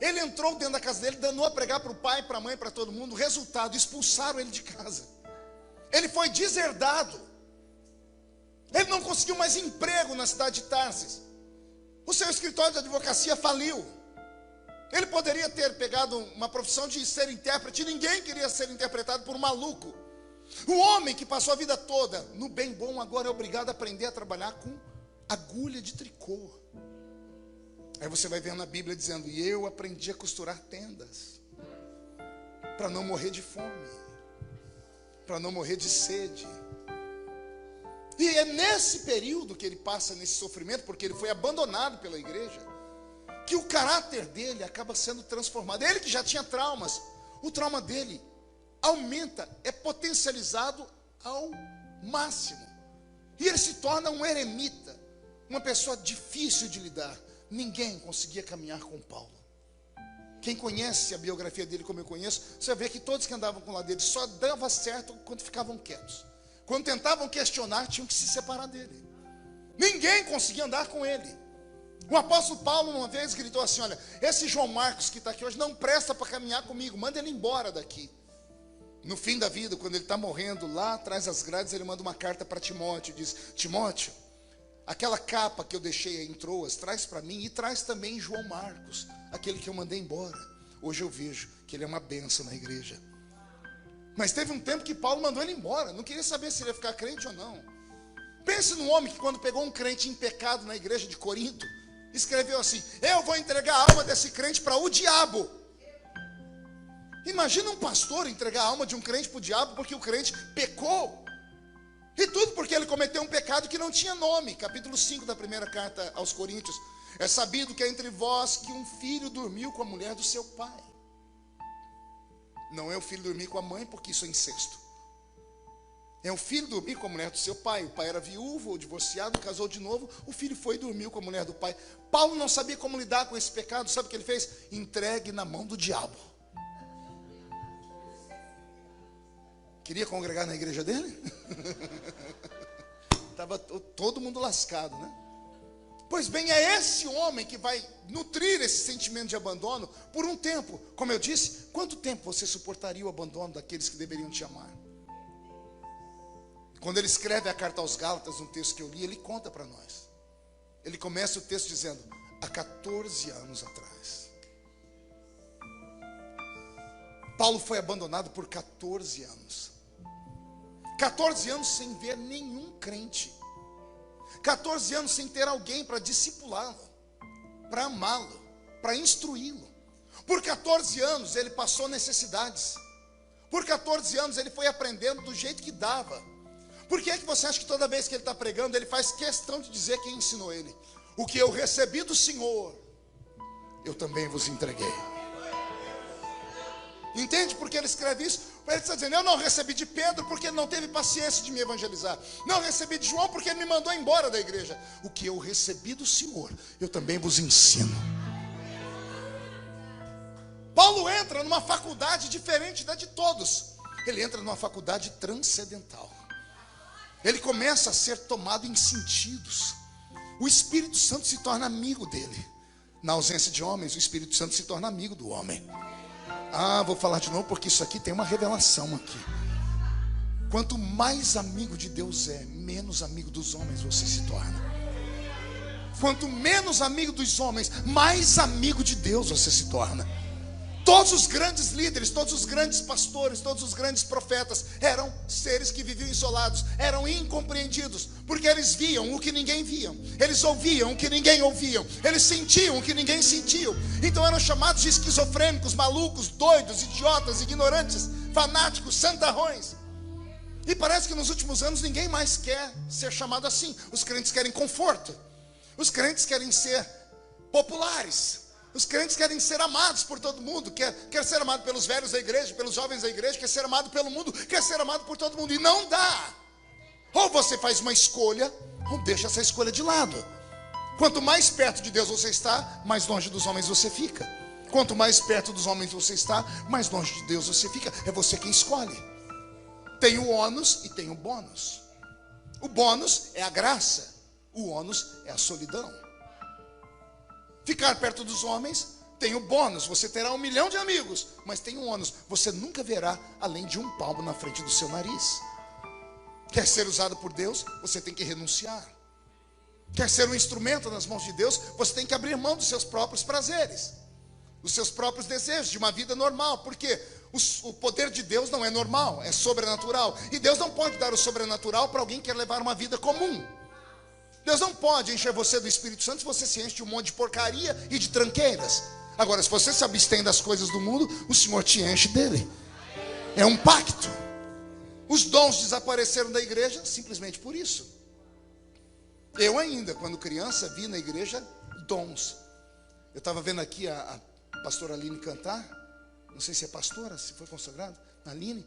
Ele entrou dentro da casa dele, danou a pregar para o pai, para a mãe, para todo mundo. O resultado, expulsaram ele de casa. Ele foi deserdado. Ele não conseguiu mais emprego na cidade de Tarsis. O seu escritório de advocacia faliu. Ele poderia ter pegado uma profissão de ser intérprete. Ninguém queria ser interpretado por um maluco. O homem que passou a vida toda no bem bom, agora é obrigado a aprender a trabalhar com agulha de tricô. Aí você vai ver na Bíblia dizendo: e eu aprendi a costurar tendas, para não morrer de fome, para não morrer de sede. E é nesse período que ele passa nesse sofrimento, porque ele foi abandonado pela igreja, que o caráter dele acaba sendo transformado. Ele que já tinha traumas, o trauma dele aumenta, é potencializado ao máximo. E ele se torna um eremita, uma pessoa difícil de lidar. Ninguém conseguia caminhar com Paulo. Quem conhece a biografia dele como eu conheço, você vê que todos que andavam com o lado dele só dava certo quando ficavam quietos. Quando tentavam questionar, tinham que se separar dele. Ninguém conseguia andar com ele. O apóstolo Paulo uma vez gritou assim: olha, esse João Marcos que está aqui hoje não presta para caminhar comigo, manda ele embora daqui. No fim da vida, quando ele está morrendo, lá atrás das grades, ele manda uma carta para Timóteo, diz: Timóteo, aquela capa que eu deixei em Troas, traz para mim, e traz também João Marcos, aquele que eu mandei embora. Hoje eu vejo que ele é uma bênção na igreja. Mas teve um tempo que Paulo mandou ele embora, não queria saber se ele ia ficar crente ou não. Pense num homem que, quando pegou um crente em pecado na igreja de Corinto, escreveu assim: eu vou entregar a alma desse crente para o diabo. Imagina um pastor entregar a alma de um crente para o diabo porque o crente pecou. E tudo porque ele cometeu um pecado que não tinha nome. Capítulo 5 da primeira carta aos Coríntios: é sabido que é entre vós que um filho dormiu com a mulher do seu pai. Não é o filho dormir com a mãe, porque isso é incesto. É o filho dormir com a mulher do seu pai. O pai era viúvo ou divorciado, casou de novo. O filho foi e dormiu com a mulher do pai. Paulo não sabia como lidar com esse pecado. Sabe o que ele fez? Entregue na mão do diabo. Queria congregar na igreja dele? Estava todo mundo lascado, né? Pois bem, é esse homem que vai nutrir esse sentimento de abandono por um tempo. Como eu disse, quanto tempo você suportaria o abandono daqueles que deveriam te amar? Quando ele escreve a carta aos Gálatas, um texto que eu li, ele conta para nós. Ele começa o texto dizendo: há 14 anos atrás. Paulo foi abandonado por 14 anos. 14 anos sem ver nenhum crente. 14 anos sem ter alguém para discipulá-lo, para amá-lo, para instruí-lo. Por 14 anos ele passou necessidades. Por 14 anos ele foi aprendendo do jeito que dava. Por que é que você acha que toda vez que ele está pregando, ele faz questão de dizer quem ensinou ele? O que eu recebi do Senhor, eu também vos entreguei. Entende por que ele escreve isso? Ele está dizendo: eu não recebi de Pedro porque ele não teve paciência de me evangelizar. Não recebi de João porque ele me mandou embora da igreja. O que eu recebi do Senhor, eu também vos ensino. Paulo entra numa faculdade diferente da de todos. Ele entra numa faculdade transcendental. Ele começa a ser tomado em sentidos. O Espírito Santo se torna amigo dele. Na ausência de homens, o Espírito Santo se torna amigo do homem. Vou falar de novo porque isso aqui tem uma revelação aqui. Quanto mais amigo de Deus é, menos amigo dos homens você se torna. Quanto menos amigo dos homens, mais amigo de Deus você se torna. Todos os grandes líderes, todos os grandes pastores, todos os grandes profetas eram seres que viviam isolados, eram incompreendidos, porque eles viam o que ninguém via, eles ouviam o que ninguém ouvia, eles sentiam o que ninguém sentia. Então eram chamados de esquizofrênicos, malucos, doidos, idiotas, ignorantes, fanáticos, santarrões. E parece que nos últimos anos ninguém mais quer ser chamado assim. Os crentes querem conforto, os crentes querem ser populares, os crentes querem ser amados por todo mundo, quer ser amado pelos velhos da igreja, pelos jovens da igreja, quer ser amado pelo mundo, quer ser amado por todo mundo, e não dá. Ou você faz uma escolha, ou deixa essa escolha de lado. Quanto mais perto de Deus você está, mais longe dos homens você fica. Quanto mais perto dos homens você está, mais longe de Deus você fica. É você quem escolhe. Tem o ônus e tem o bônus. O bônus é a graça, o ônus é a solidão. Ficar perto dos homens tem o bônus, você terá 1 milhão de amigos, mas tem um ônus, você nunca verá além de um palmo na frente do seu nariz. Quer ser usado por Deus, você tem que renunciar. Quer ser um instrumento nas mãos de Deus, você tem que abrir mão dos seus próprios prazeres, dos seus próprios desejos, de uma vida normal, porque o poder de Deus não é normal, é sobrenatural, e Deus não pode dar o sobrenatural para alguém que quer levar uma vida comum. Deus não pode encher você do Espírito Santo se você se enche de um monte de porcaria e de tranqueiras. Agora, se você se abstém das coisas do mundo, o Senhor te enche dele. É um pacto. Os dons desapareceram da igreja simplesmente por isso. Eu ainda, quando criança, vi na igreja dons. Eu estava vendo aqui a pastora Aline cantar. Não sei se é pastora, se foi consagrada, Aline.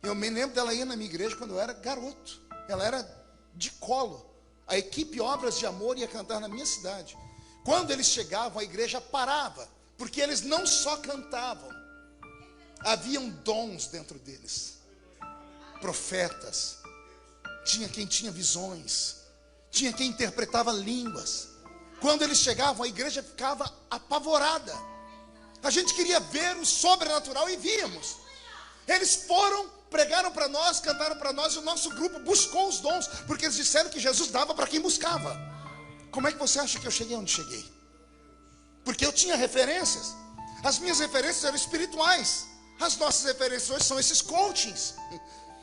Eu me lembro dela ir na minha igreja quando eu era garoto. Ela era de colo. A equipe Obras de Amor ia cantar na minha cidade. Quando eles chegavam, a igreja parava, porque eles não só cantavam, haviam dons dentro deles. Profetas, tinha quem tinha visões, tinha quem interpretava línguas. Quando eles chegavam, a igreja ficava apavorada. A gente queria ver o sobrenatural e víamos. Eles foram, pregaram para nós, cantaram para nós, e o nosso grupo buscou os dons, porque eles disseram que Jesus dava para quem buscava. Como é que você acha que eu cheguei onde cheguei? Porque eu tinha referências. As minhas referências eram espirituais. As nossas referências hoje são esses coachings.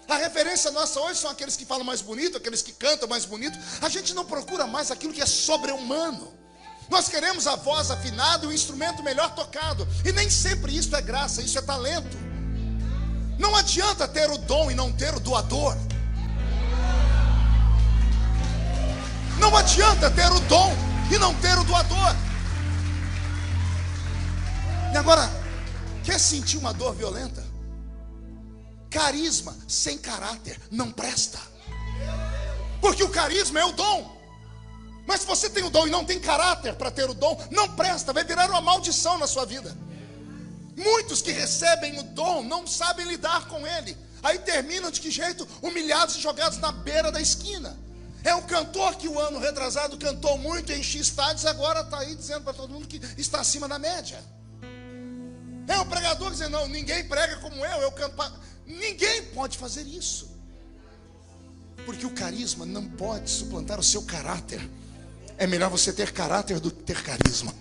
A referência nossa hoje são aqueles que falam mais bonito, aqueles que cantam mais bonito. A gente não procura mais aquilo que é sobre-humano. Nós queremos a voz afinada e o instrumento melhor tocado. E nem sempre isso é graça, isso é talento. Não adianta ter o dom e não ter o doador. Não adianta ter o dom e não ter o doador. E agora, quer sentir uma dor violenta? Carisma sem caráter não presta. Porque o carisma é o dom. Mas se você tem o dom e não tem caráter para ter o dom, não presta, vai virar uma maldição na sua vida. Muitos que recebem o dom não sabem lidar com ele. Aí terminam de que jeito? Humilhados e jogados na beira da esquina. É um cantor que o ano retrasado cantou muito, enchia estádios, agora está aí dizendo para todo mundo que está acima da média. É um pregador dizendo, não, ninguém prega como eu canto. Ninguém pode fazer isso. Porque o carisma não pode suplantar o seu caráter. É melhor você ter caráter do que ter carisma.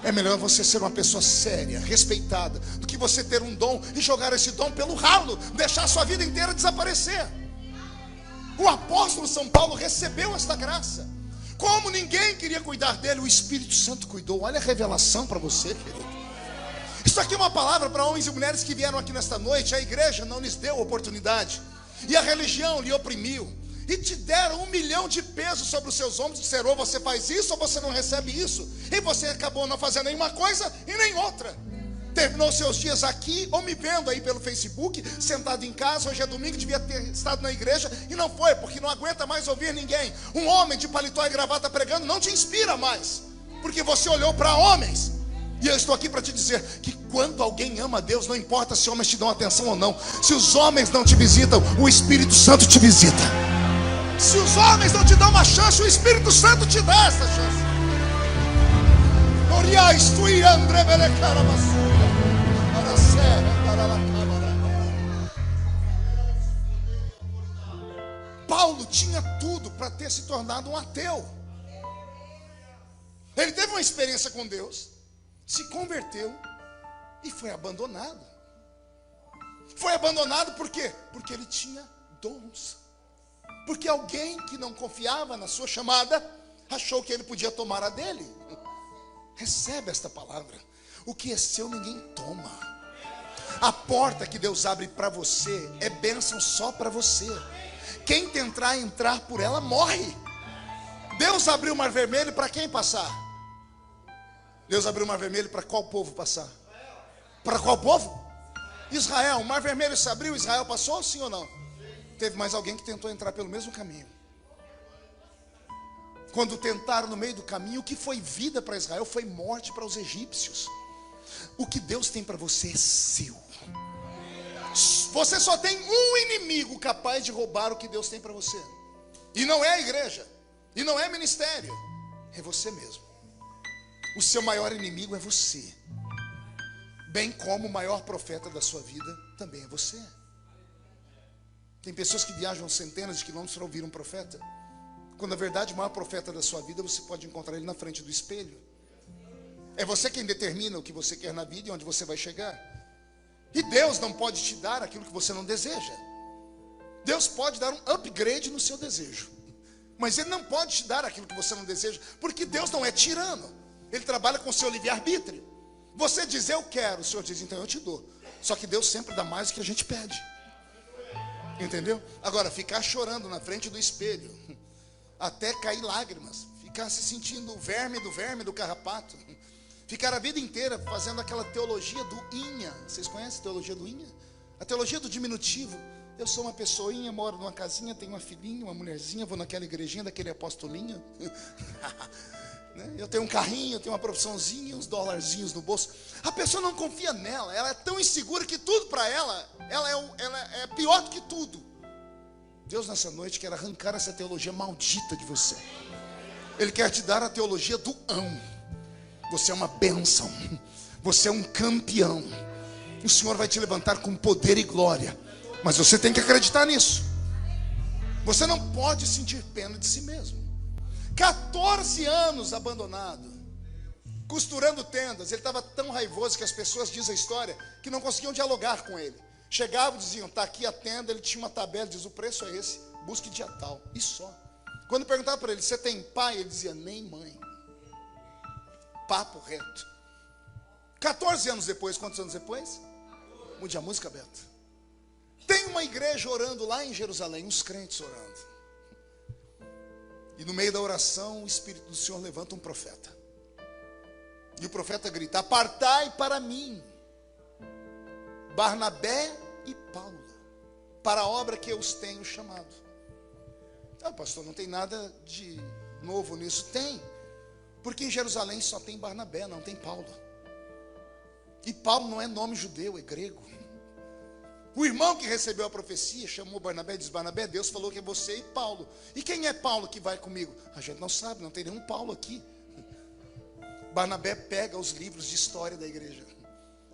É melhor você ser uma pessoa séria, respeitada, do que você ter um dom e jogar esse dom pelo ralo, deixar a sua vida inteira desaparecer. O apóstolo São Paulo recebeu esta graça. Como ninguém queria cuidar dele, o Espírito Santo cuidou. Olha a revelação para você, querido. Isso aqui é uma palavra para homens e mulheres que vieram aqui nesta noite. A igreja não lhes deu oportunidade, e a religião lhe oprimiu, e te deram 1 milhão de pesos sobre os seus ombros, disseram, ou você faz isso, ou você não recebe isso, e você acabou não fazendo nenhuma coisa e nem outra. Terminou seus dias aqui, ou me vendo aí pelo Facebook, sentado em casa. Hoje é domingo, devia ter estado na igreja, e não foi, porque não aguenta mais ouvir ninguém. Um homem de paletó e gravata pregando não te inspira mais, porque você olhou para homens. E eu estou aqui para te dizer que quando alguém ama a Deus, não importa se homens te dão atenção ou não, se os homens não te visitam, o Espírito Santo te visita. Se os homens não te dão uma chance, o Espírito Santo te dá essa chance. Paulo tinha tudo para ter se tornado um ateu. Ele teve uma experiência com Deus, se converteu e foi abandonado. Foi abandonado por quê? Porque ele tinha dons. Porque alguém que não confiava na sua chamada achou que ele podia tomar a dele. Recebe esta palavra. O que é seu ninguém toma. A porta que Deus abre para você é bênção só para você. Quem tentar entrar por ela morre. Deus abriu o mar vermelho para quem passar? Deus abriu o mar vermelho para qual povo passar? Para qual povo? Israel. O mar vermelho se abriu, Israel passou, sim ou não? Teve mais alguém que tentou entrar pelo mesmo caminho. Quando tentaram no meio do caminho, o que foi vida para Israel foi morte para os egípcios. O que Deus tem para você é seu. Você só tem um inimigo capaz de roubar o que Deus tem para você. E não é a igreja, e não é ministério, é você mesmo. O seu maior inimigo é você. Bem como o maior profeta da sua vida também é você. Tem pessoas que viajam centenas de quilômetros para ouvir um profeta, quando na verdade o maior profeta da sua vida você pode encontrar ele na frente do espelho. É você quem determina o que você quer na vida e onde você vai chegar. E Deus não pode te dar aquilo que você não deseja. Deus pode dar um upgrade no seu desejo, mas Ele não pode te dar aquilo que você não deseja, porque Deus não é tirano. Ele trabalha com o seu livre-arbítrio. Você diz, eu quero, o Senhor diz, então eu te dou. Só que Deus sempre dá mais do que a gente pede. Entendeu? Agora, ficar chorando na frente do espelho, até cair lágrimas, ficar se sentindo o verme do carrapato, ficar a vida inteira fazendo aquela teologia do inha. Vocês conhecem a teologia do inha? A teologia do diminutivo. Eu sou uma pessoinha, moro numa casinha, tenho uma filhinha, uma mulherzinha, vou naquela igrejinha daquele apostolinho. Eu tenho um carrinho, eu tenho uma profissãozinha, uns dolarzinhos no bolso. A pessoa não confia nela, ela é tão insegura que tudo para ela é pior do que tudo. Deus nessa noite quer arrancar essa teologia maldita de você. Ele quer te dar a teologia do ão. Você é uma bênção, você é um campeão. O Senhor vai te levantar com poder e glória, mas você tem que acreditar nisso. Você não pode sentir pena de si mesmo. 14 anos abandonado, costurando tendas. Ele estava tão raivoso que as pessoas, diz a história, que não conseguiam dialogar com ele. Chegavam e diziam, está aqui a tenda. Ele tinha uma tabela, diz, o preço é esse, busque dia tal, e só. Quando perguntava para ele, você tem pai? Ele dizia, nem mãe. Papo reto. 14 anos depois, quantos anos depois? Mude a música, Beto. Tem uma igreja orando lá em Jerusalém, uns crentes orando. E no meio da oração, o Espírito do Senhor levanta um profeta. E o profeta grita, apartai para mim Barnabé e Paulo, para a obra que eu os tenho chamado. Ah, pastor, não tem nada de novo nisso. Tem, porque em Jerusalém só tem Barnabé, não tem Paulo. E Paulo não é nome judeu, é grego. O irmão que recebeu a profecia chamou Barnabé e disse, Barnabé, Deus falou que é você e Paulo. E quem é Paulo que vai comigo? A gente não sabe, não tem nenhum Paulo aqui. Barnabé pega os livros de história da igreja,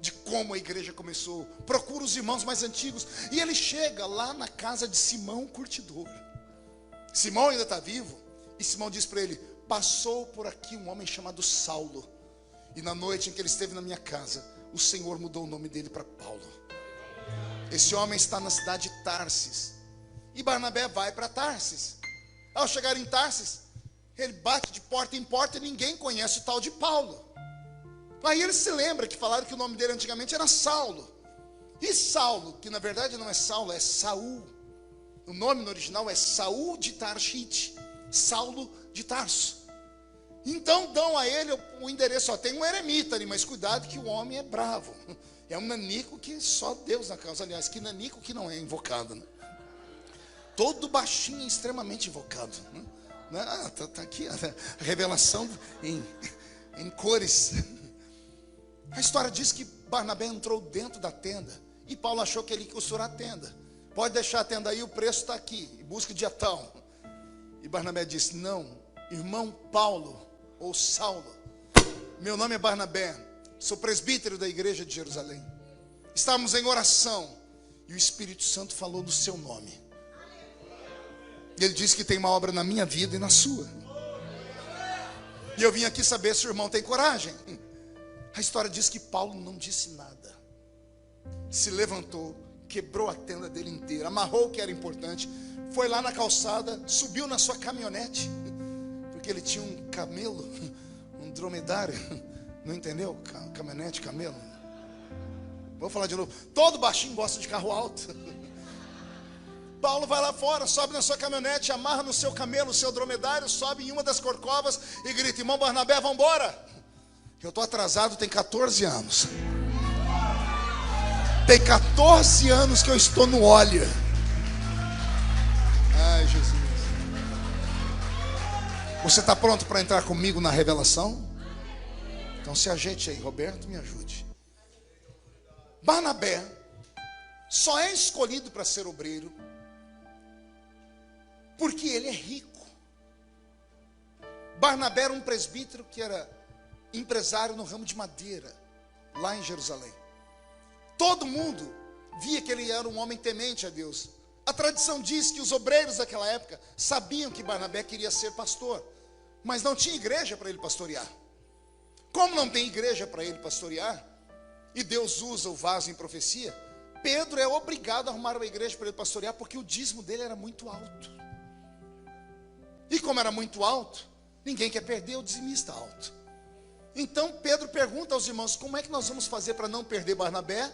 de como a igreja começou, procura os irmãos mais antigos, e ele chega lá na casa de Simão, o curtidor. Simão ainda está vivo, e Simão diz para ele, passou por aqui um homem chamado Saulo, e na noite em que ele esteve na minha casa, o Senhor mudou o nome dele para Paulo. Esse homem está na cidade de Tarsis. E Barnabé vai para Tarsis. Ao chegar em Tarsis, ele bate de porta em porta e ninguém conhece o tal de Paulo. Aí ele se lembra que falaram que o nome dele antigamente era Saulo. E Saulo, que na verdade não é Saulo, é Saul. O nome no original é Saul de Tarshite, Saulo de Tarso. Então dão a ele o endereço. Ó, tem um eremita ali, mas cuidado que o homem é bravo. É um nanico que só Deus na causa. Aliás, que nanico que não é invocado, né? Todo baixinho é extremamente invocado, né? Ah, tá aqui a revelação em cores. A história diz que Barnabé entrou dentro da tenda e Paulo achou que ele ia costurar a tenda. Pode deixar a tenda aí, o preço está aqui, busca dia tal. E Barnabé disse, não, irmão Paulo ou Saulo, meu nome é Barnabé, sou presbítero da igreja de Jerusalém. Estávamos em oração e o Espírito Santo falou no seu nome. Ele disse que tem uma obra na minha vida e na sua. E eu vim aqui saber se o irmão tem coragem. A história diz que Paulo não disse nada. Se levantou, quebrou a tenda dele inteira, amarrou o que era importante, foi lá na calçada, subiu na sua caminhonete, porque ele tinha um camelo, um dromedário. Não entendeu? Caminhonete, camelo. Vou falar de novo. Todo baixinho gosta de carro alto. Paulo vai lá fora, sobe na sua caminhonete, amarra no seu camelo, o seu dromedário, sobe em uma das corcovas e grita: irmão Barnabé, vamos embora. Eu estou atrasado, tem 14 anos. Tem 14 anos que eu estou no óleo. Ai, Jesus. Você está pronto para entrar comigo na revelação? Então se ajeite aí, Roberto, me ajude. Barnabé só é escolhido para ser obreiro porque ele é rico. Barnabé era um presbítero que era empresário no ramo de madeira, lá em Jerusalém. Todo mundo via que ele era um homem temente a Deus. A tradição diz que os obreiros daquela época sabiam que Barnabé queria ser pastor, mas não tinha igreja para ele pastorear. Como não tem igreja para ele pastorear, e Deus usa o vaso em profecia, Pedro é obrigado a arrumar uma igreja para ele pastorear, porque o dízimo dele era muito alto. E como era muito alto, ninguém quer perder o dizimista alto. Então Pedro pergunta aos irmãos: como é que nós vamos fazer para não perder Barnabé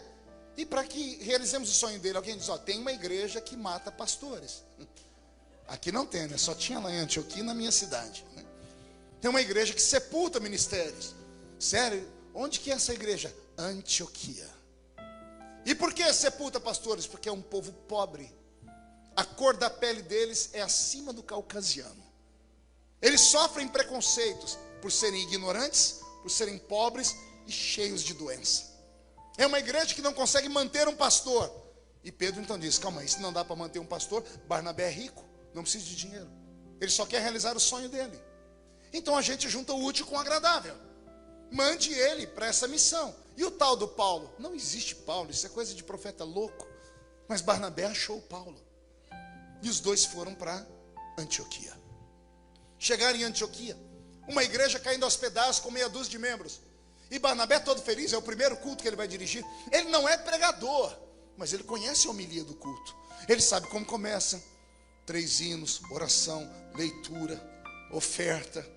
e para que realizemos o sonho dele? Alguém diz: ó, tem uma igreja que mata pastores. Aqui não tem, né? Só tinha lá em Antioquia, na minha cidade, né? Tem uma igreja que sepulta ministérios. Sério? Onde que é essa igreja? Antioquia. E por que sepulta pastores? Porque é um povo pobre. A cor da pele deles é acima do caucasiano. Eles sofrem preconceitos por serem ignorantes, por serem pobres e cheios de doença. É uma igreja que não consegue manter um pastor. E Pedro então diz: calma aí, se não dá para manter um pastor, Barnabé é rico, não precisa de dinheiro. Ele só quer realizar o sonho dele. Então a gente junta o útil com o agradável. Mande ele para essa missão. E o tal do Paulo? Não existe Paulo, isso é coisa de profeta louco. Mas Barnabé achou Paulo. E os dois foram para Antioquia. Chegaram em Antioquia, uma igreja caindo aos pedaços com meia dúzia de membros. E Barnabé todo feliz, é o primeiro culto que ele vai dirigir. Ele não é pregador, mas ele conhece a homilia do culto. Ele sabe como começa: 3 hinos, oração, leitura, oferta,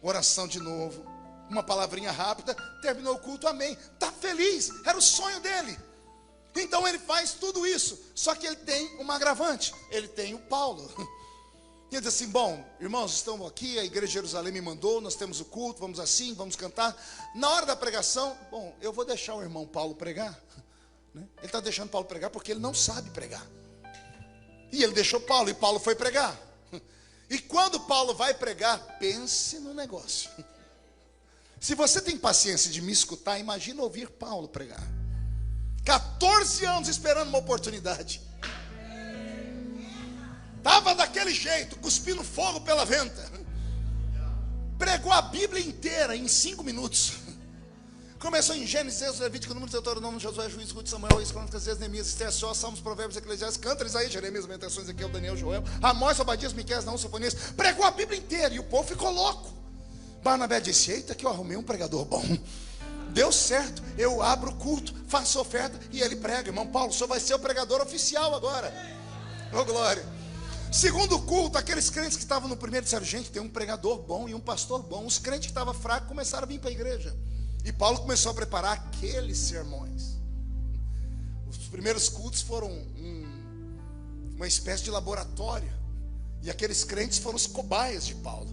oração de novo, uma palavrinha rápida, terminou o culto, amém. Está feliz, era o sonho dele. Então ele faz tudo isso, só que ele tem uma agravante: ele tem o Paulo. E ele diz assim: bom, irmãos, estamos aqui, a igreja de Jerusalém me mandou, nós temos o culto, vamos assim, vamos cantar. Na hora da pregação, bom, eu vou deixar o irmão Paulo pregar, né? Ele está deixando Paulo pregar porque ele não sabe pregar. E ele deixou Paulo, e Paulo foi pregar. E quando Paulo vai pregar, pense no negócio. Se você tem paciência de me escutar, imagina ouvir Paulo pregar. 14 anos esperando uma oportunidade. Estava daquele jeito, cuspindo fogo pela venta. Pregou a Bíblia inteira em 5 minutos. Começou em Gênesis, Êxodo, Levítico, Número, Deuteronômio, Josué, Juízes, Ruth, Samuel, Reis, Crônicas, Neemias, Esther, Só, Salmos, Provérbios, Eclesiastes, Cântaros, Isaías, Jeremias, Lamentações, Ezequiel, Daniel, Joel, Amós, Obadias, Miqueias, Naum, Sofonias. Pregou a Bíblia inteira e o povo ficou louco. Barnabé disse: eita, que eu arrumei um pregador bom. Deu certo, eu abro o culto, faço oferta e ele prega. Irmão Paulo, o senhor vai ser o pregador oficial agora. Ô glória. Segundo culto, aqueles crentes que estavam no primeiro disseram: gente, tem um pregador bom e um pastor bom. Os crentes que estavam fracos começaram a vir para a igreja. E Paulo começou a preparar aqueles sermões. Os primeiros cultos foram uma espécie de laboratório. E aqueles crentes foram os cobaias de Paulo.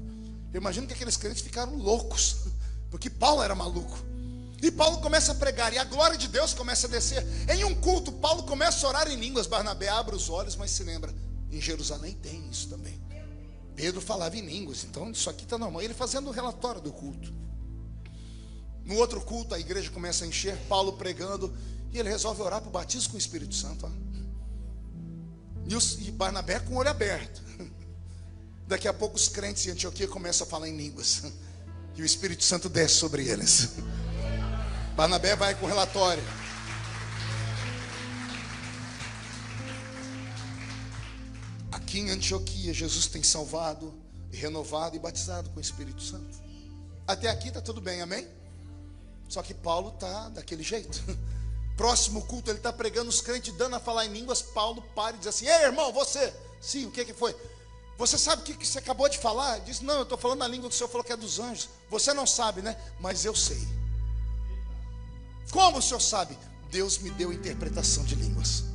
Eu imagino que aqueles crentes ficaram loucos, porque Paulo era maluco. E Paulo começa a pregar, e a glória de Deus começa a descer. Em um culto, Paulo começa a orar em línguas. Barnabé abre os olhos, mas se lembra: em Jerusalém tem isso também. Pedro falava em línguas, então isso aqui está normal. Ele fazendo o relatório do culto. No outro culto, a igreja começa a encher, Paulo pregando, e ele resolve orar para o batismo com o Espírito Santo. Ó. E Barnabé com o olho aberto. Daqui a pouco os crentes em Antioquia começam a falar em línguas. E o Espírito Santo desce sobre eles. Barnabé vai com o relatório. Aqui em Antioquia, Jesus tem salvado, renovado e batizado com o Espírito Santo. Até aqui está tudo bem, amém? Só que Paulo está daquele jeito. Próximo culto, ele está pregando, os crentes dando a falar em línguas. Paulo para e diz assim: ei, irmão, você? Sim, o que foi? Você sabe o que você acabou de falar? Ele diz: não, eu estou falando na língua que o senhor falou que é dos anjos. Você não sabe, né? Mas eu sei. Como o senhor sabe? Deus me deu interpretação de línguas.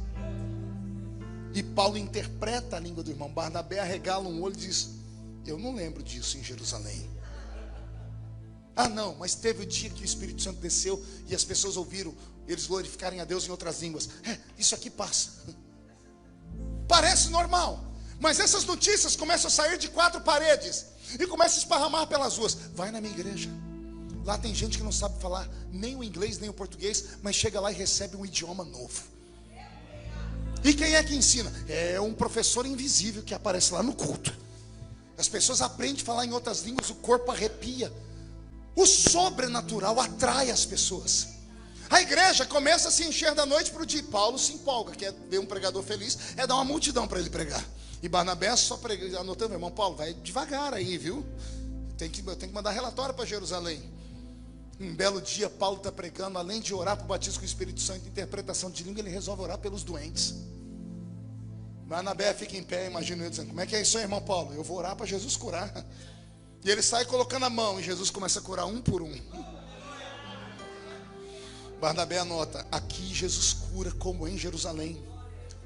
E Paulo interpreta a língua do irmão. Barnabé arregala um olho e diz: eu não lembro disso em Jerusalém. Ah não, mas teve o dia que o Espírito Santo desceu e as pessoas ouviram eles glorificarem a Deus em outras línguas. Isso aqui passa. Parece normal, mas essas notícias começam a sair de 4 paredes e começam a esparramar pelas ruas. Vai na minha igreja. Lá tem gente que não sabe falar nem o inglês nem o português, mas chega lá e recebe um idioma novo. E quem é que ensina? É um professor invisível que aparece lá no culto. As pessoas aprendem a falar em outras línguas, o corpo arrepia. O sobrenatural atrai as pessoas. A igreja começa a se encher da noite para o dia. E Paulo se empolga, quer ver um pregador feliz, é dar uma multidão para ele pregar. E Barnabé só prega, anotando: meu irmão Paulo, vai devagar aí, viu? Eu tenho que mandar relatório para Jerusalém. Um belo dia Paulo está pregando, além de orar para o batismo com o Espírito Santo, interpretação de língua, ele resolve orar pelos doentes. Barnabé fica em pé, imagina ele dizendo: como é que é isso aí, irmão Paulo? Eu vou orar para Jesus curar. E ele sai colocando a mão e Jesus começa a curar um por um. Barnabé anota: aqui Jesus cura como em Jerusalém.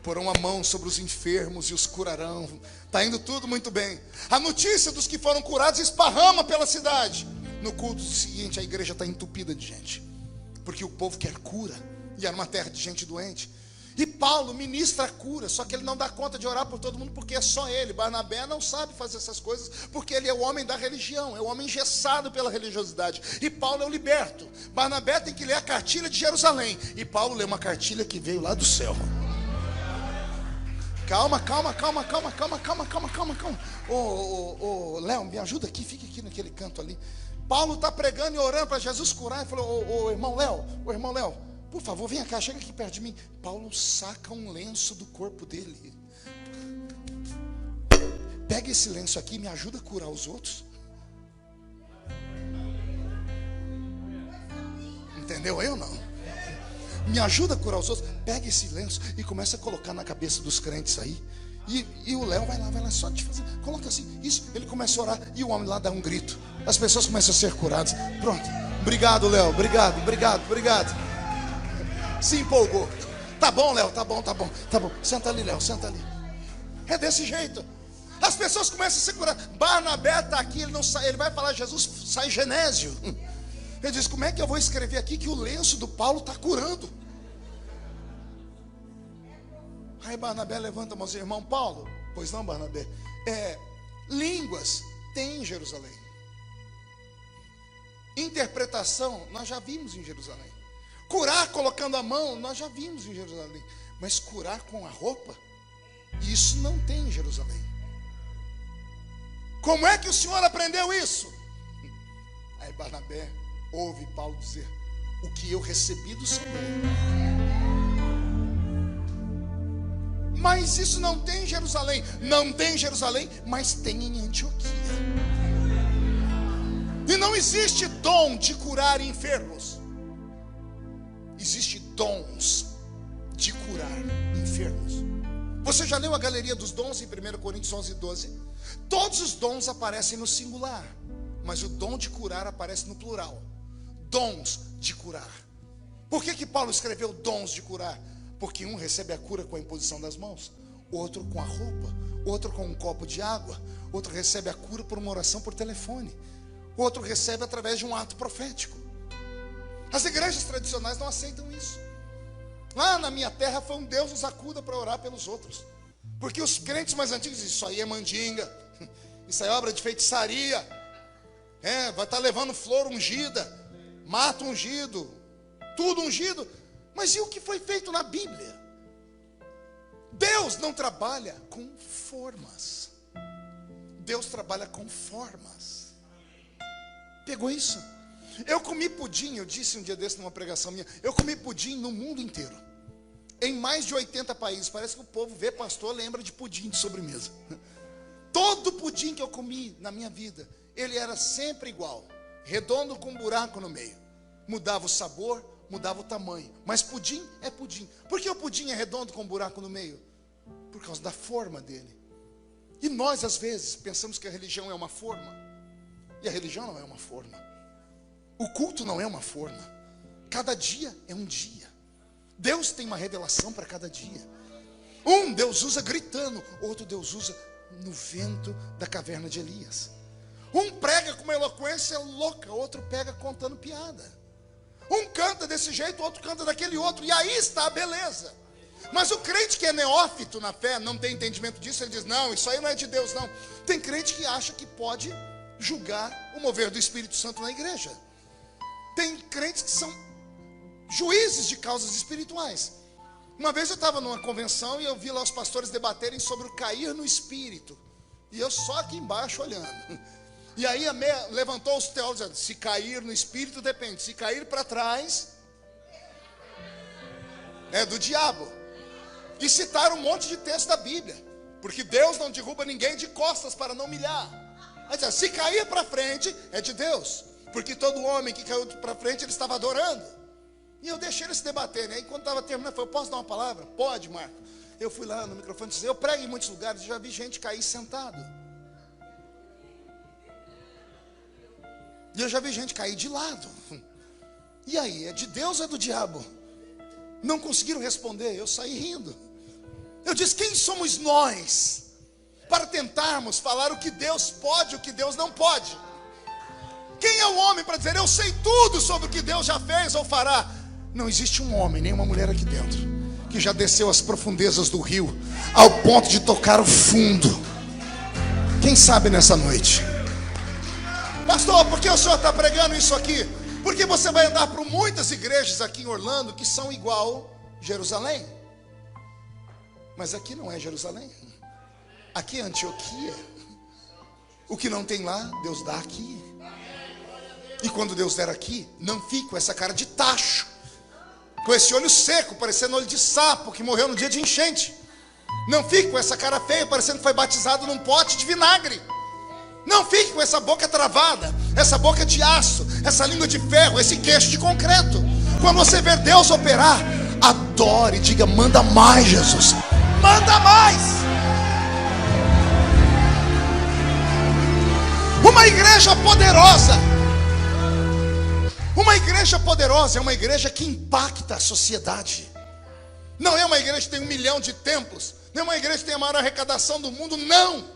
Porão a mão sobre os enfermos e os curarão. Está indo tudo muito bem. A notícia dos que foram curados esparrama pela cidade. No culto seguinte, a igreja está entupida de gente, porque o povo quer cura, e era uma terra de gente doente. E Paulo ministra a cura, só que ele não dá conta de orar por todo mundo, porque é só ele. Barnabé não sabe fazer essas coisas, porque ele é o homem da religião, é o homem engessado pela religiosidade. E Paulo é o liberto. Barnabé tem que ler a cartilha de Jerusalém, e Paulo lê uma cartilha que veio lá do céu. Calma. Ô, Léo, me ajuda aqui, fica aqui naquele canto ali. Paulo está pregando e orando para Jesus curar, e falou: ô irmão Léo, por favor, vem cá, chega aqui perto de mim. Paulo saca um lenço do corpo dele. Pega esse lenço aqui e me ajuda a curar os outros. Entendeu aí ou não? Me ajuda a curar os outros. Pega esse lenço e começa a colocar na cabeça dos crentes aí. E o Léo vai lá só te fazer. Coloca assim, isso. Ele começa a orar e o homem lá dá um grito. As pessoas começam a ser curadas. Pronto. Obrigado, Léo. Obrigado. Se empolgou. Tá bom, Léo, tá bom. Senta ali, Léo, senta ali. É desse jeito. As pessoas começam a se curar. Barnabé está aqui, ele não sai, ele vai falar Jesus, sai Genésio. Ele diz: como é que eu vou escrever aqui que o lenço do Paulo está curando? Aí Barnabé levanta a mão e diz: irmão Paulo, pois não, Barnabé, línguas tem em Jerusalém. Interpretação, nós já vimos em Jerusalém. Curar colocando a mão, nós já vimos em Jerusalém. Mas curar com a roupa, isso não tem em Jerusalém. Como é que o senhor aprendeu isso? Aí Barnabé ouve Paulo dizer: o que eu recebi do Senhor. Mas isso não tem em Jerusalém. Não tem em Jerusalém, mas tem em Antioquia. E não existe dom de curar enfermos. Existe dons de curar enfermos. Você já leu a galeria dos dons em 1 Coríntios 11:12? Todos os dons aparecem no singular, mas o dom de curar aparece no plural. Dons de curar. Por que Paulo escreveu dons de curar? Porque um recebe a cura com a imposição das mãos, outro com a roupa, outro com um copo de água, outro recebe a cura por uma oração por telefone, outro recebe através de um ato profético. As igrejas tradicionais não aceitam isso. Lá na minha terra foi um Deus nos acuda para orar pelos outros. Porque os crentes mais antigos dizem: isso aí é mandinga, isso aí é obra de feitiçaria, vai estar levando flor ungida, mato ungido, tudo ungido. Mas e o que foi feito na Bíblia? Deus não trabalha com formas. Deus trabalha com formas. Pegou isso? Eu comi pudim, eu disse um dia desse numa pregação minha, eu comi pudim no mundo inteiro, em mais de 80 países. Parece que o povo vê pastor, lembra de pudim de sobremesa. Todo pudim que eu comi na minha vida, ele era sempre igual. redondo com um buraco no meio. Mudava o sabor, mudava o tamanho. Mas pudim é pudim. Por que o pudim é redondo com um buraco no meio? Por causa da forma dele. E nós, às vezes, pensamos que a religião é uma forma. E a religião não é uma forma. O culto não é uma forma. Cada dia é um dia. Deus tem uma revelação para cada dia. Um Deus usa gritando, outro Deus usa no vento da caverna de Elias. Um prega com uma eloquência louca, outro pega contando piada. Um canta desse jeito, outro canta daquele outro. E aí está a beleza. Mas o crente que é neófito na fé, não tem entendimento disso, ele diz, não, isso aí não é de Deus não. Tem crente que acha que pode julgar o mover do Espírito Santo na igreja. Tem crentes que são juízes de causas espirituais. Uma vez eu estava numa convenção e eu vi lá os pastores debaterem sobre o cair no Espírito. E eu só aqui embaixo olhando. E aí levantou os teólogos dizendo, se cair no Espírito depende, se cair para trás é do diabo. E citaram um monte de texto da Bíblia, porque Deus não derruba ninguém de costas para não humilhar. Mas se cair para frente é de Deus, porque todo homem que caiu para frente ele estava adorando. E eu deixei eles se debaterem. Aí quando estava terminando, eu falei, posso dar uma palavra? Pode, Marco. Eu fui lá no microfone e disse, eu prego em muitos lugares, já vi gente cair sentado. E eu já vi gente cair de lado. E aí, é de Deus ou é do diabo? Não conseguiram responder, eu saí rindo. Eu disse, quem somos nós para tentarmos falar o que Deus pode, o que Deus não pode? Quem é o homem para dizer, eu sei tudo sobre o que Deus já fez ou fará? Não existe um homem, nem uma mulher aqui dentro que já desceu as profundezas do rio ao ponto de tocar o fundo. Quem sabe nessa noite? Pastor, por que o senhor está pregando isso aqui? Porque você vai andar por muitas igrejas aqui em Orlando que são igual Jerusalém. Mas aqui não é Jerusalém. Aqui é Antioquia. O que não tem lá, Deus dá aqui. E quando Deus der aqui, não fique com essa cara de tacho, com esse olho seco, parecendo olho de sapo que morreu no dia de enchente. Não fique com essa cara feia, parecendo que foi batizado num pote de vinagre. Não fique com essa boca travada, essa boca de aço, essa língua de ferro, esse queixo de concreto. Quando você ver Deus operar, adore, diga, manda mais, Jesus, manda mais. Uma igreja poderosa. Uma igreja poderosa é uma igreja que impacta a sociedade. Não é uma igreja que tem 1 milhão de templos, não é uma igreja que tem a maior arrecadação do mundo, não.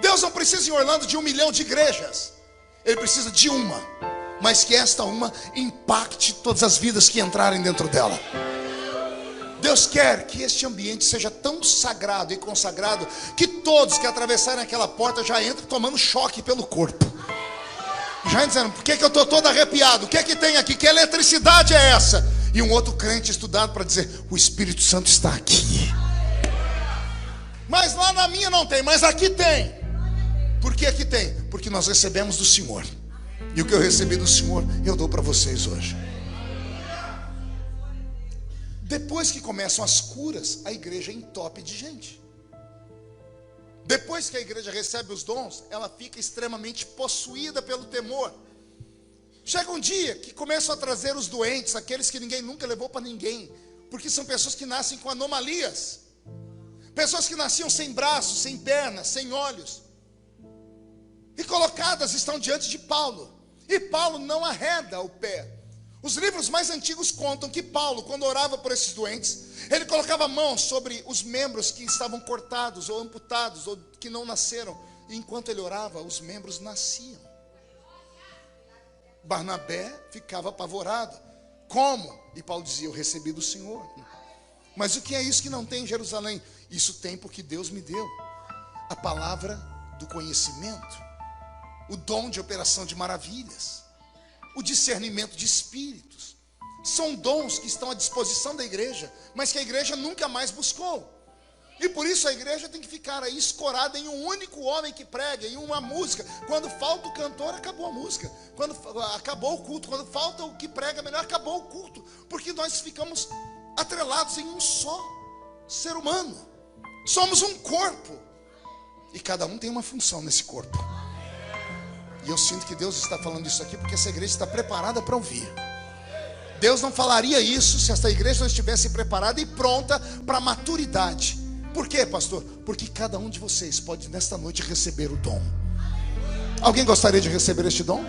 Deus não precisa em Orlando de 1 milhão de igrejas. Ele precisa de uma, mas que esta uma impacte todas as vidas que entrarem dentro dela. Deus quer que este ambiente seja tão sagrado e consagrado que todos que atravessarem aquela porta já entrem tomando choque pelo corpo. Já dizendo, por que eu estou todo arrepiado? O que é que tem aqui? Que eletricidade é essa? E um outro crente estudado para dizer, o Espírito Santo está aqui. Mas lá na minha não tem, mas aqui tem. Por que aqui tem? Porque nós recebemos do Senhor. E o que eu recebi do Senhor, eu dou para vocês hoje. Depois que começam as curas, a igreja entope de gente. Depois que a igreja recebe os dons, ela fica extremamente possuída pelo temor. Chega um dia que começam a trazer os doentes, aqueles que ninguém nunca levou para ninguém, porque são pessoas que nascem com anomalias. Pessoas que nasciam sem braços, sem pernas, sem olhos. E colocadas estão diante de Paulo. E Paulo não arreda o pé. Os livros mais antigos contam que Paulo, quando orava por esses doentes, ele colocava a mão sobre os membros que estavam cortados ou amputados ou que não nasceram. E enquanto ele orava, os membros nasciam. Barnabé ficava apavorado. Como? E Paulo dizia, eu recebi do Senhor. Mas o que é isso que não tem em Jerusalém? Isso tem porque Deus me deu a palavra do conhecimento, o dom de operação de maravilhas, o discernimento de espíritos. São dons que estão à disposição da igreja, mas que a igreja nunca mais buscou. E por isso a igreja tem que ficar aí escorada em um único homem que prega, em uma música. Quando falta o cantor, acabou a música. Quando acabou o culto, quando falta o que prega melhor, acabou o culto. Porque nós ficamos atrelados em um só ser humano. Somos um corpo. E cada um tem uma função nesse corpo. E eu sinto que Deus está falando isso aqui porque essa igreja está preparada para ouvir. Deus não falaria isso se essa igreja não estivesse preparada e pronta para a maturidade. Por quê, pastor? Porque cada um de vocês pode nesta noite receber o dom. Alguém gostaria de receber este dom?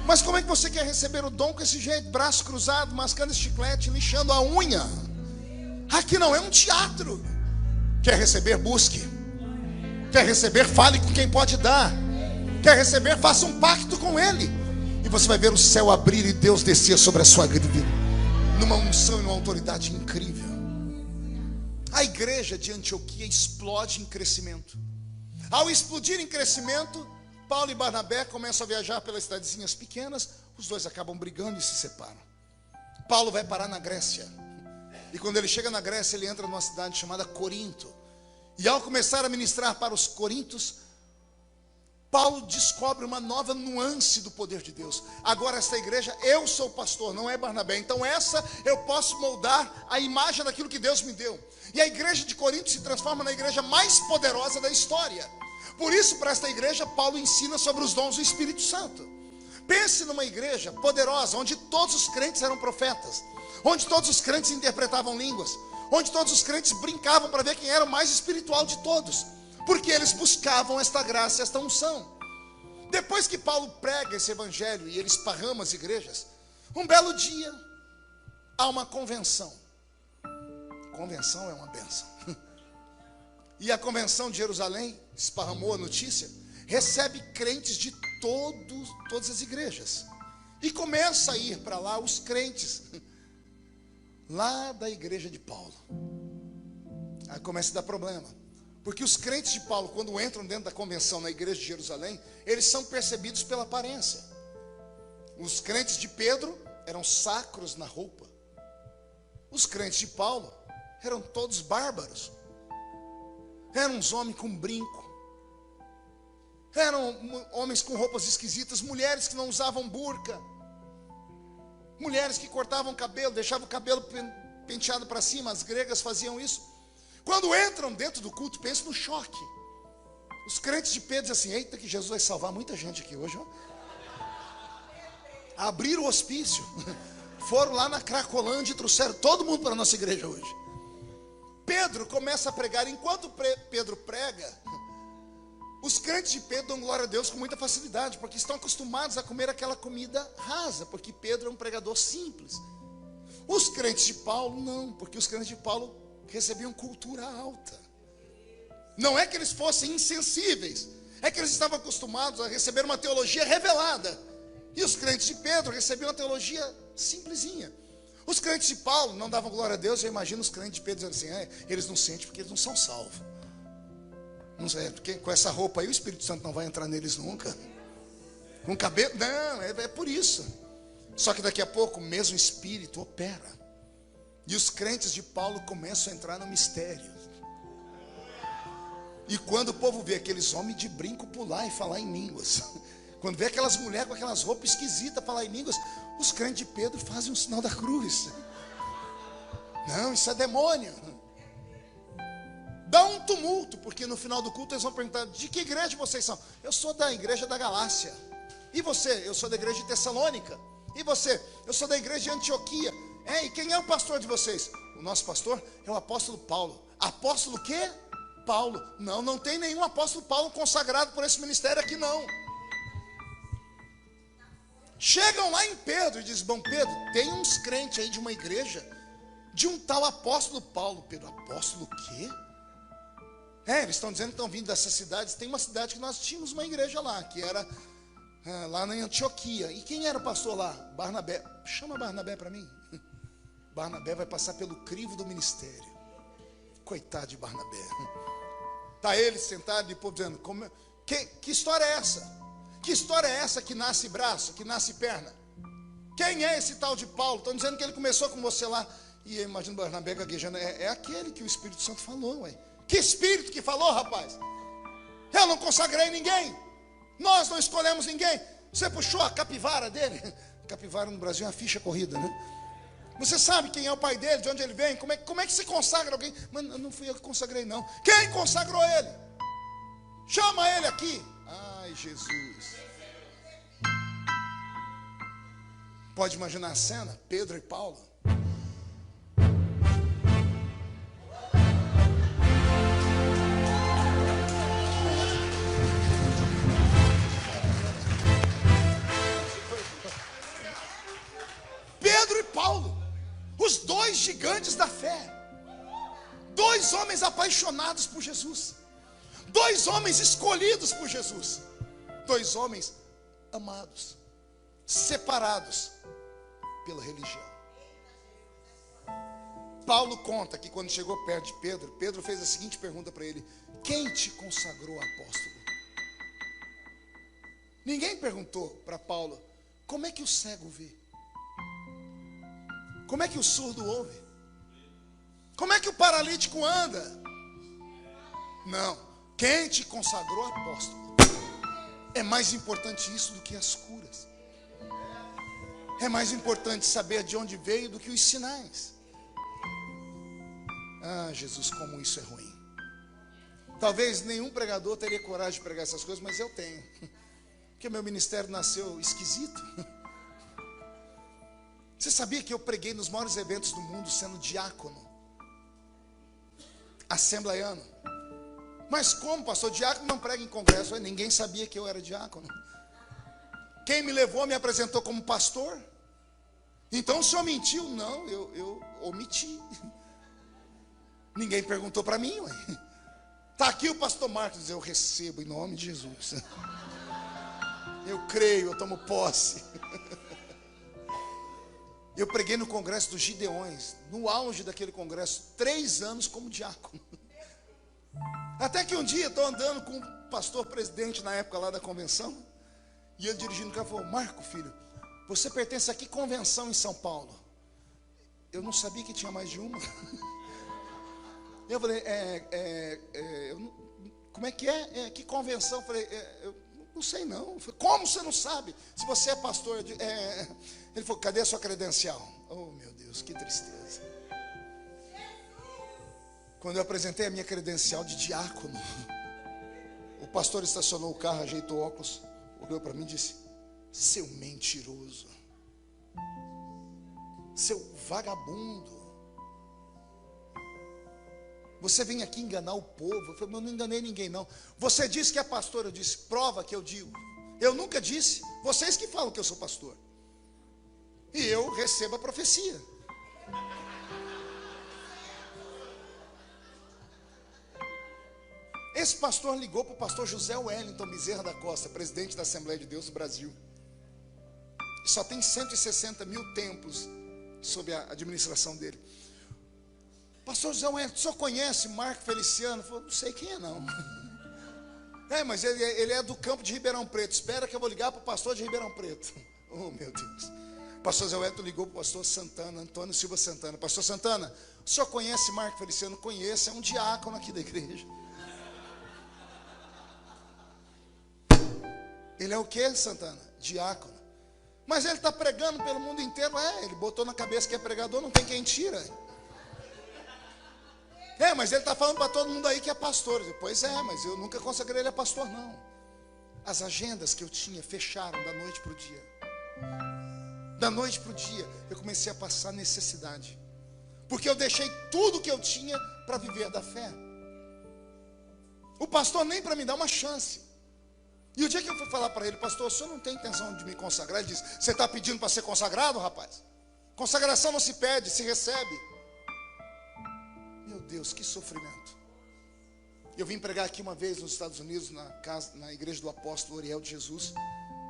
Mas como é que você quer receber o dom com esse jeito? Braço cruzado, mascando chiclete, lixando a unha. Aqui não é um teatro. Quer receber? Busque. Quer receber? Fale com quem pode dar. Quer receber? Faça um pacto com Ele. E você vai ver o céu abrir e Deus descer sobre a sua vida, numa unção e numa autoridade incrível. A igreja de Antioquia explode em crescimento. Ao explodir em crescimento, Paulo e Barnabé começam a viajar pelas cidadezinhas pequenas. Os dois acabam brigando e se separam. Paulo vai parar na Grécia. E quando ele chega na Grécia, ele entra numa cidade chamada Corinto. E ao começar a ministrar para os coríntios, Paulo descobre uma nova nuance do poder de Deus. Agora essa igreja, eu sou o pastor, não é Barnabé. Então essa eu posso moldar a imagem daquilo que Deus me deu. E a igreja de Corinto se transforma na igreja mais poderosa da história. Por isso, para esta igreja, Paulo ensina sobre os dons do Espírito Santo. Pense numa igreja poderosa, onde todos os crentes eram profetas, onde todos os crentes interpretavam línguas, onde todos os crentes brincavam para ver quem era o mais espiritual de todos, porque eles buscavam esta graça, esta unção. Depois que Paulo prega esse evangelho e ele esparrama as igrejas, um belo dia há uma convenção. Convenção é uma bênção. E a convenção de Jerusalém esparramou a notícia, recebe crentes de todas as igrejas. E começa a ir para lá os crentes lá da igreja de Paulo. Aí começa a dar problema. Porque os crentes de Paulo, quando entram dentro da convenção na igreja de Jerusalém, eles são percebidos pela aparência. Os crentes de Pedro eram sacros na roupa. Os crentes de Paulo eram todos bárbaros. Eram uns homens com brinco. Eram homens com roupas esquisitas, mulheres que não usavam burca. Mulheres que cortavam cabelo, deixavam o cabelo penteado para cima, as gregas faziam isso. Quando entram dentro do culto, pensa no choque. Os crentes de Pedro dizem assim: eita, que Jesus vai salvar muita gente aqui hoje, ó. Abriram o hospício, foram lá na Cracolândia e trouxeram todo mundo para a nossa igreja hoje. Pedro começa a pregar. Enquanto Pedro prega, os crentes de Pedro dão glória a Deus com muita facilidade, porque estão acostumados a comer aquela comida rasa, porque Pedro é um pregador simples. Os crentes de Paulo não, porque os crentes de Paulo recebiam cultura alta. Não é que eles fossem insensíveis, é que eles estavam acostumados a receber uma teologia revelada. E os crentes de Pedro recebiam uma teologia simplesinha. Os crentes de Paulo não davam glória a Deus. Eu imagino os crentes de Pedro dizendo assim: eles não sentem porque eles não são salvos. Não sei, porque com essa roupa aí o Espírito Santo não vai entrar neles nunca. Com cabelo, não, é por isso. Só que daqui a pouco o mesmo Espírito opera. E os crentes de Paulo começam a entrar no mistério. E quando o povo vê aqueles homens de brinco pular e falar em línguas, quando vê aquelas mulheres com aquelas roupas esquisitas falar em línguas, os crentes de Pedro fazem um sinal da cruz. Não, isso é demônio. Dá um tumulto, porque no final do culto eles vão perguntar: de que igreja vocês são? Eu sou da igreja da Galácia. E você? Eu sou da igreja de Tessalônica. E você? Eu sou da igreja de Antioquia. E quem é o pastor de vocês? O nosso pastor é o apóstolo Paulo. Apóstolo o quê? Paulo. Não tem nenhum apóstolo Paulo consagrado por esse ministério aqui não. Chegam lá em Pedro e dizem: bom, Pedro, tem uns crentes aí de uma igreja de um tal apóstolo Paulo. Pedro: apóstolo o quê? Eles estão dizendo que estão vindo dessas cidades. Tem uma cidade que nós tínhamos uma igreja lá, que era lá na Antioquia. E quem era o pastor lá? Barnabé. Chama Barnabé para mim. Barnabé vai passar pelo crivo do ministério. Coitado de Barnabé. Está ele sentado e o povo dizendo: que história é essa? Que história é essa que nasce braço, que nasce perna? Quem é esse tal de Paulo? Estão dizendo que ele começou com você lá. E eu imagino Barnabé gaguejando: é aquele que o Espírito Santo falou, ué. Que Espírito que falou, rapaz? Eu não consagrei ninguém. Nós não escolhemos ninguém. Você puxou a capivara dele. Capivara no Brasil é uma ficha corrida, né? Você sabe quem é o pai dele, de onde ele vem? Como é que se consagra alguém? Mas não fui eu que consagrei, não. Quem consagrou ele? Chama ele aqui. Ai, Jesus. Pode imaginar a cena? Pedro e Paulo. Pedro e Paulo, os dois gigantes da fé, dois homens apaixonados por Jesus, dois homens escolhidos por Jesus, dois homens amados, separados pela religião. Paulo conta que quando chegou perto de Pedro, Pedro fez a seguinte pergunta para ele: quem te consagrou apóstolo? Ninguém perguntou para Paulo: como é que o cego vê? Como é que o surdo ouve? Como é que o paralítico anda? Não, quem te consagrou apóstolo? É mais importante isso do que as curas. É mais importante saber de onde veio do que os sinais. Ah, Jesus, como isso é ruim. Talvez nenhum pregador teria coragem de pregar essas coisas, mas eu tenho. Porque meu ministério nasceu esquisito. Você sabia que eu preguei nos maiores eventos do mundo sendo diácono? Assembleiano. Mas como, pastor? Diácono não prega em congresso. Ninguém sabia que eu era diácono. Quem me levou me apresentou como pastor. Então o senhor mentiu? Não, eu omiti. Ninguém perguntou para mim. Está aqui o pastor Marcos. Eu recebo em nome de Jesus. Eu creio, eu tomo posse. Eu preguei no congresso dos Gideões, no auge daquele congresso, 3 anos como diácono. Até que um dia estou andando com o pastor presidente na época lá da convenção, e ele dirigindo o carro falou: Marco, filho, você pertence a que convenção em São Paulo? Eu não sabia que tinha mais de uma. Eu falei: como é que é? Que convenção? Eu falei: eu não sei não. Eu falei: como você não sabe? Se você é pastor. Ele falou: cadê a sua credencial? Oh, meu Deus, que tristeza. Quando eu apresentei a minha credencial de diácono, o pastor estacionou o carro, ajeitou o óculos, olhou para mim e disse: seu mentiroso, seu vagabundo, você vem aqui enganar o povo. Eu falei: eu não enganei ninguém não. Você disse que é pastor. Eu disse: prova que eu digo. Eu nunca disse. Vocês que falam que eu sou pastor. E eu recebo a profecia. Esse pastor ligou para o pastor José Wellington Bezerra da Costa, presidente da Assembleia de Deus do Brasil. Só tem 160 mil templos sob a administração dele. Pastor José Wellington, o senhor conhece Marco Feliciano? Eu falei: não sei quem é não. Mas ele é do campo de Ribeirão Preto. Espera que eu vou ligar para o pastor de Ribeirão Preto. Oh, meu Deus. O pastor José Wellington ligou para o pastor Santana, Antônio Silva Santana. Pastor Santana, o senhor conhece Marco Feliciano? Conheço, é um diácono aqui da igreja. Ele é o que, Santana? Diácono. Mas ele está pregando pelo mundo inteiro. Ele botou na cabeça que é pregador, não tem quem tira. Mas ele está falando para todo mundo aí que é pastor. Eu disse: pois é, mas eu nunca consagrei ele a pastor não. As agendas que eu tinha fecharam da noite para o dia. Da noite para o dia eu comecei a passar necessidade, porque eu deixei tudo que eu tinha para viver da fé. O pastor nem para me dar uma chance. E o dia que eu fui falar para ele: pastor, o senhor não tem intenção de me consagrar? Ele disse: você está pedindo para ser consagrado, rapaz? Consagração não se pede, se recebe. Meu Deus, que sofrimento. Eu vim pregar aqui uma vez nos Estados Unidos, na igreja do apóstolo Oriel de Jesus.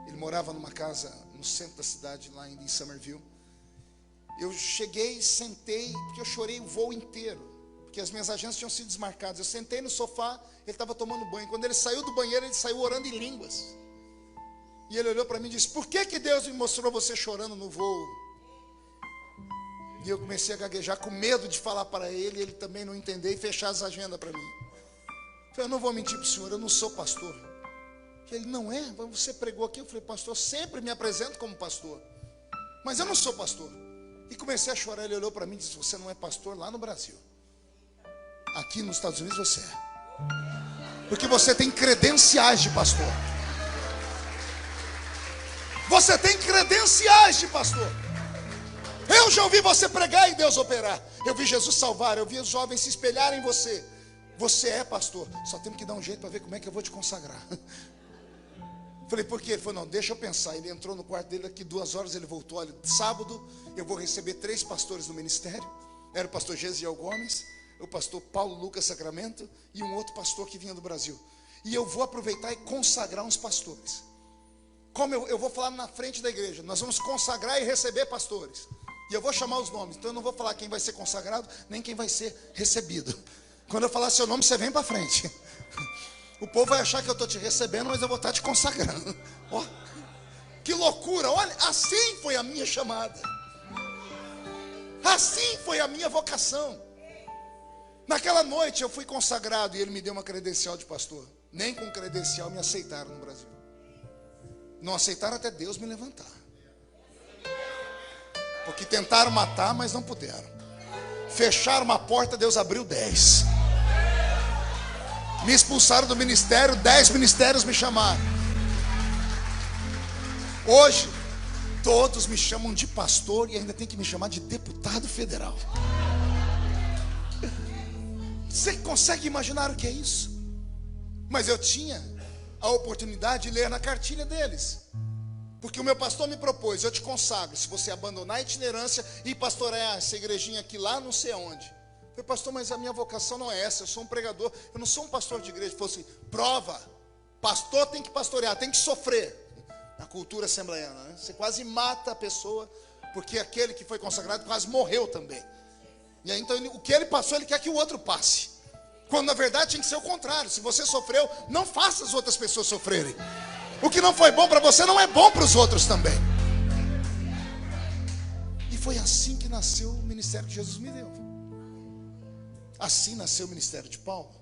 Ele morava numa casa no centro da cidade, lá ainda em Somerville. Eu cheguei, sentei, porque eu chorei o voo inteiro, porque as minhas agendas tinham sido desmarcadas. Eu sentei no sofá, ele estava tomando banho. Quando ele saiu do banheiro, ele saiu orando em línguas. E ele olhou para mim e disse: por que Deus me mostrou você chorando no voo? E eu comecei a gaguejar, com medo de falar para ele, ele também não entender e fechar as agendas para mim. Eu falei: eu não vou mentir para o senhor, eu não sou pastor. Ele: não é? Você pregou aqui. Eu falei: pastor, sempre me apresento como pastor, mas eu não sou pastor. E comecei a chorar. Ele olhou para mim e disse: você não é pastor lá no Brasil, aqui nos Estados Unidos você é, porque você tem credenciais de pastor. Você tem credenciais de pastor. Eu já ouvi você pregar e Deus operar. Eu vi Jesus salvar, eu vi os jovens se espelharem em você. Você é pastor, só temos que dar um jeito para ver como é que eu vou te consagrar. Falei, por quê? Ele falou, não, deixa eu pensar. Ele entrou no quarto dele, daqui 2 horas ele voltou. Olha, sábado eu vou receber 3 pastores no ministério. Era o pastor Gesiel Gomes, o pastor Paulo Lucas Sacramento e um outro pastor que vinha do Brasil. E eu vou aproveitar e consagrar uns pastores. Como eu vou falar na frente da igreja, nós vamos consagrar e receber pastores. E eu vou chamar os nomes, então eu não vou falar quem vai ser consagrado, nem quem vai ser recebido. Quando eu falar seu nome, você vem para frente. O povo vai achar que eu estou te recebendo, mas eu vou estar te consagrando. Oh, que loucura, olha, assim foi a minha chamada. Assim foi a minha vocação. Naquela noite eu fui consagrado e ele me deu uma credencial de pastor. Nem com credencial me aceitaram no Brasil. Não aceitaram até Deus me levantar. Porque tentaram matar, mas não puderam. Fecharam uma porta, Deus abriu 10. Me expulsaram do ministério, 10 ministérios me chamaram. Hoje, todos me chamam de pastor e ainda tem que me chamar de deputado federal. Você consegue imaginar o que é isso? Mas eu tinha a oportunidade de ler na cartilha deles. Porque o meu pastor me propôs, eu te consagro, se você abandonar a itinerância e pastorear essa igrejinha aqui lá não sei onde. Eu falei, pastor, mas a minha vocação não é essa, eu sou um pregador, eu não sou um pastor de igreja. Ele falou assim, prova, pastor tem que pastorear, tem que sofrer. Na cultura assembleiana, né? Você quase mata a pessoa, porque aquele que foi consagrado quase morreu também. E aí então o que ele passou, ele quer que o outro passe. Quando na verdade tinha que ser o contrário. Se você sofreu, não faça as outras pessoas sofrerem. O que não foi bom para você não é bom para os outros também. E foi assim que nasceu o ministério que Jesus me deu. Assim nasceu o ministério de Paulo.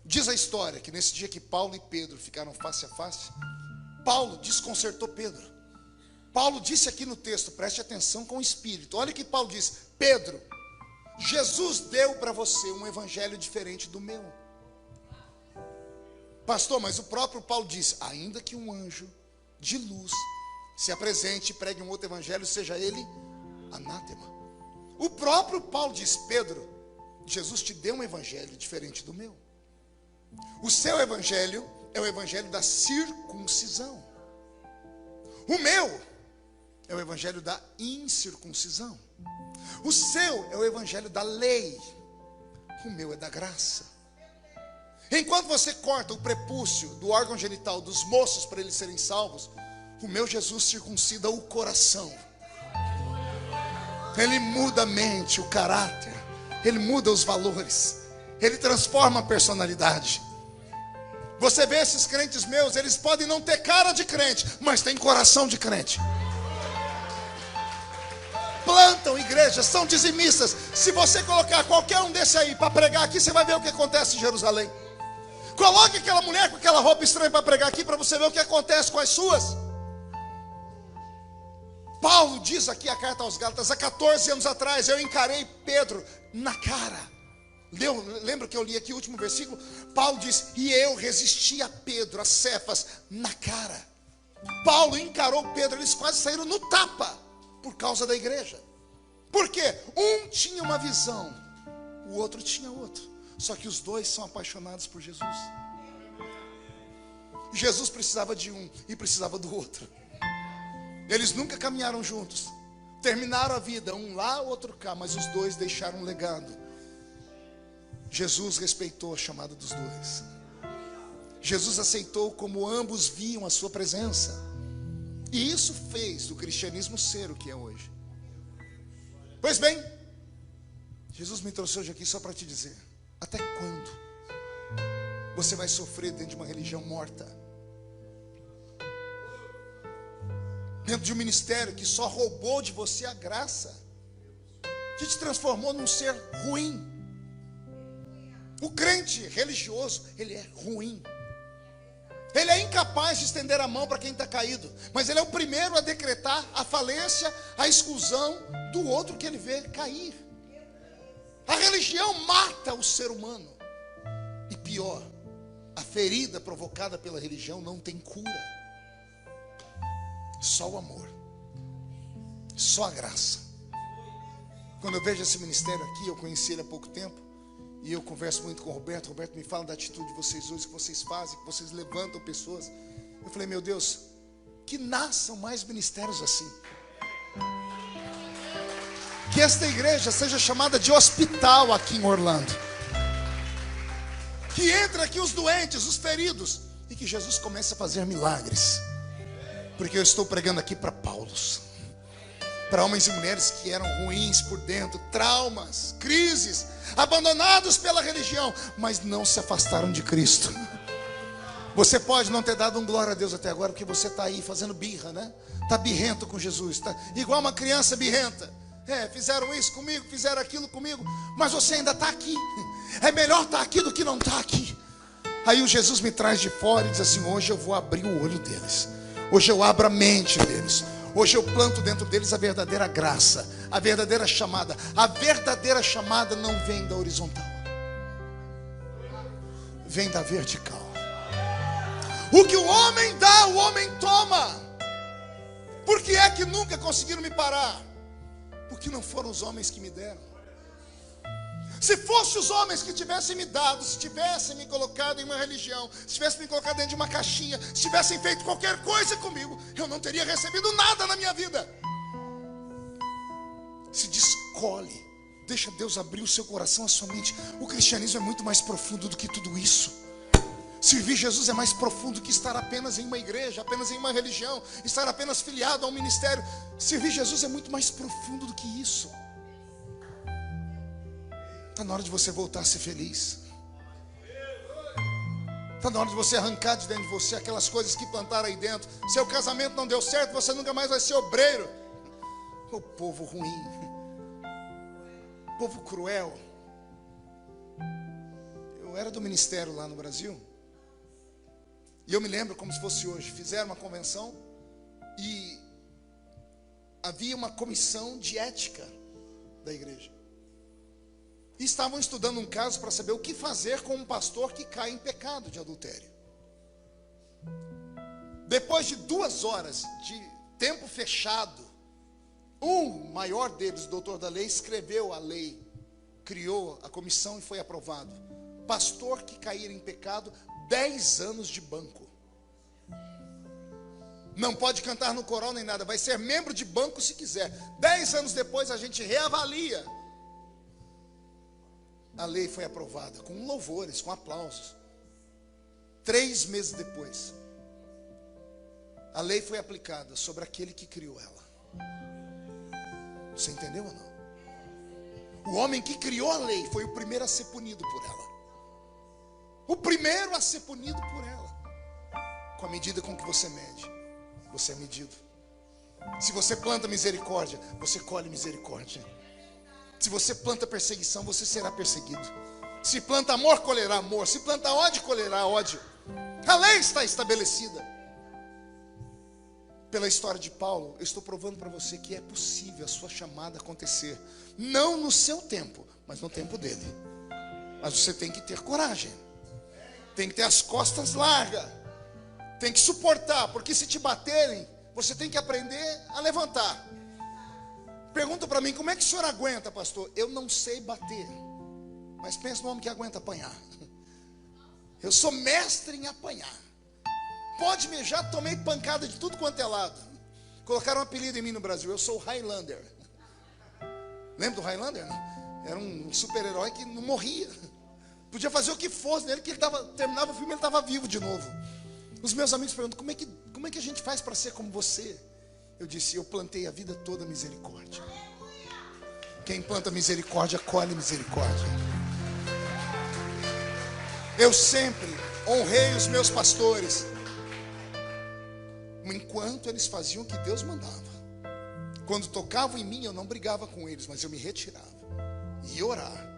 Diz a história que nesse dia que Paulo e Pedro ficaram face a face, Paulo desconcertou Pedro. Paulo disse aqui no texto, preste atenção com o Espírito. Olha o que Paulo diz: Pedro, Jesus deu para você um evangelho diferente do meu. Pastor, mas o próprio Paulo disse, ainda que um anjo de luz se apresente e pregue um outro evangelho, seja ele anátema. O próprio Paulo diz, Pedro, Jesus te deu um evangelho diferente do meu. O seu evangelho é o evangelho da circuncisão. O meu é o evangelho da incircuncisão. O seu é o evangelho da lei. O meu é da graça. Enquanto você corta o prepúcio do órgão genital dos moços para eles serem salvos, o meu Jesus circuncida o coração. Ele muda a mente, o caráter. Ele muda os valores. Ele transforma a personalidade. Você vê esses crentes meus, eles podem não ter cara de crente, mas tem coração de crente. Plantam igrejas, são dizimistas. Se você colocar qualquer um desse aí para pregar aqui, você vai ver o que acontece em Jerusalém. Coloque aquela mulher com aquela roupa estranha para pregar aqui, para você ver o que acontece com as suas. Paulo diz aqui a carta aos Gálatas, há 14 anos atrás eu encarei Pedro na cara. Lembra que eu li aqui o último versículo? Paulo diz, e eu resisti a Pedro, a Cefas, na cara. Paulo encarou Pedro, eles quase saíram no tapa, por causa da igreja. Por quê? Um tinha uma visão, o outro tinha outro. Só que os dois são apaixonados por Jesus. Jesus precisava de um e precisava do outro. Eles nunca caminharam juntos. Terminaram a vida, um lá, outro cá, mas os dois deixaram um legado. Jesus respeitou a chamada dos dois. Jesus aceitou como ambos viam a sua presença. E isso fez do cristianismo ser o que é hoje. Pois bem, Jesus me trouxe hoje aqui só para te dizer, até quando você vai sofrer dentro de uma religião morta? Dentro de um ministério que só roubou de você a graça, que te transformou num ser ruim. O crente religioso, ele é ruim. Ele é incapaz de estender a mão para quem está caído, mas ele é o primeiro a decretar a falência, a exclusão do outro que ele vê cair. A religião mata o ser humano. E pior, a ferida provocada pela religião não tem cura. Só o amor, só a graça. Quando eu vejo esse ministério aqui, eu conheci ele há pouco tempo, e eu converso muito com o Roberto. O Roberto me fala da atitude de vocês hoje, que vocês fazem, que vocês levantam pessoas. Eu falei, meu Deus, que nasçam mais ministérios assim. Que esta igreja seja chamada de hospital aqui em Orlando. Que entre aqui os doentes, os feridos, e que Jesus comece a fazer milagres. Porque eu estou pregando aqui para Paulos, para homens e mulheres que eram ruins por dentro, traumas, crises, abandonados pela religião, mas não se afastaram de Cristo. Você pode não ter dado um glória a Deus até agora, porque você está aí fazendo birra, né? Está birrento com Jesus, tá igual uma criança birrenta. Fizeram isso comigo, fizeram aquilo comigo, mas você ainda está aqui. É melhor estar aqui do que não estar aqui. Aí o Jesus me traz de fora e diz assim, hoje eu vou abrir o olho deles. Hoje eu abro a mente deles. Hoje eu planto dentro deles a verdadeira graça, a verdadeira chamada. A verdadeira chamada não vem da horizontal, vem da vertical. O que o homem dá, o homem toma. Por que é que nunca conseguiram me parar? Porque não foram os homens que me deram. Se fossem os homens que tivessem me dado, se tivessem me colocado em uma religião, se tivessem me colocado dentro de uma caixinha, se tivessem feito qualquer coisa comigo, eu não teria recebido nada na minha vida. Se descolhe, deixa Deus abrir o seu coração, a sua mente. O cristianismo é muito mais profundo do que tudo isso. Servir Jesus é mais profundo que estar apenas em uma igreja, apenas em uma religião, estar apenas filiado a um ministério. Servir Jesus é muito mais profundo do que isso. Está na hora de você voltar a ser feliz. Está na hora de você arrancar de dentro de você aquelas coisas que plantaram aí dentro. Seu casamento não deu certo, você nunca mais vai ser obreiro. O povo ruim, povo cruel. Eu era do ministério lá no Brasil, e eu me lembro como se fosse hoje. Fizeram uma convenção e havia uma comissão de ética da igreja. E estavam estudando um caso para saber o que fazer com um pastor que cai em pecado de adultério. Depois de 2 horas de tempo fechado, um maior deles, o doutor da lei, escreveu a lei, criou a comissão e foi aprovado. Pastor que cair em pecado, 10 anos de banco. Não pode cantar no coral nem nada, vai ser membro de banco se quiser. 10 anos depois a gente reavalia. A lei foi aprovada com louvores, com aplausos. 3 meses depois, a lei foi aplicada sobre aquele que criou ela. Você entendeu ou não? O homem que criou a lei foi o primeiro a ser punido por ela. O primeiro a ser punido por ela. Com a medida com que você mede, você é medido. Se você planta misericórdia, você colhe misericórdia. Se você planta perseguição, você será perseguido. Se planta amor, colherá amor. Se planta ódio, colherá ódio. A lei está estabelecida. Pela história de Paulo, eu estou provando para você que é possível a sua chamada acontecer. Não no seu tempo, mas no tempo dele. Mas você tem que ter coragem. Tem que ter as costas largas. Tem que suportar, porque se te baterem, você tem que aprender a levantar. Pergunta para mim, como é que o senhor aguenta, pastor? Eu não sei bater, mas pensa no homem que aguenta apanhar. Eu sou mestre em apanhar. Pode me, já tomei pancada de tudo quanto é lado. Colocaram um apelido em mim no Brasil, eu sou o Highlander. Lembra do Highlander? Não? Era um super-herói que não morria. Podia fazer o que fosse nele, que ele terminava o filme, ele estava vivo de novo. Os meus amigos perguntam, como é que a gente faz para ser como você? Eu disse, eu plantei a vida toda misericórdia. Quem planta misericórdia, colhe misericórdia. Eu sempre honrei os meus pastores, enquanto eles faziam o que Deus mandava. Quando tocavam em mim, eu não brigava com eles, mas eu me retirava e ia orar.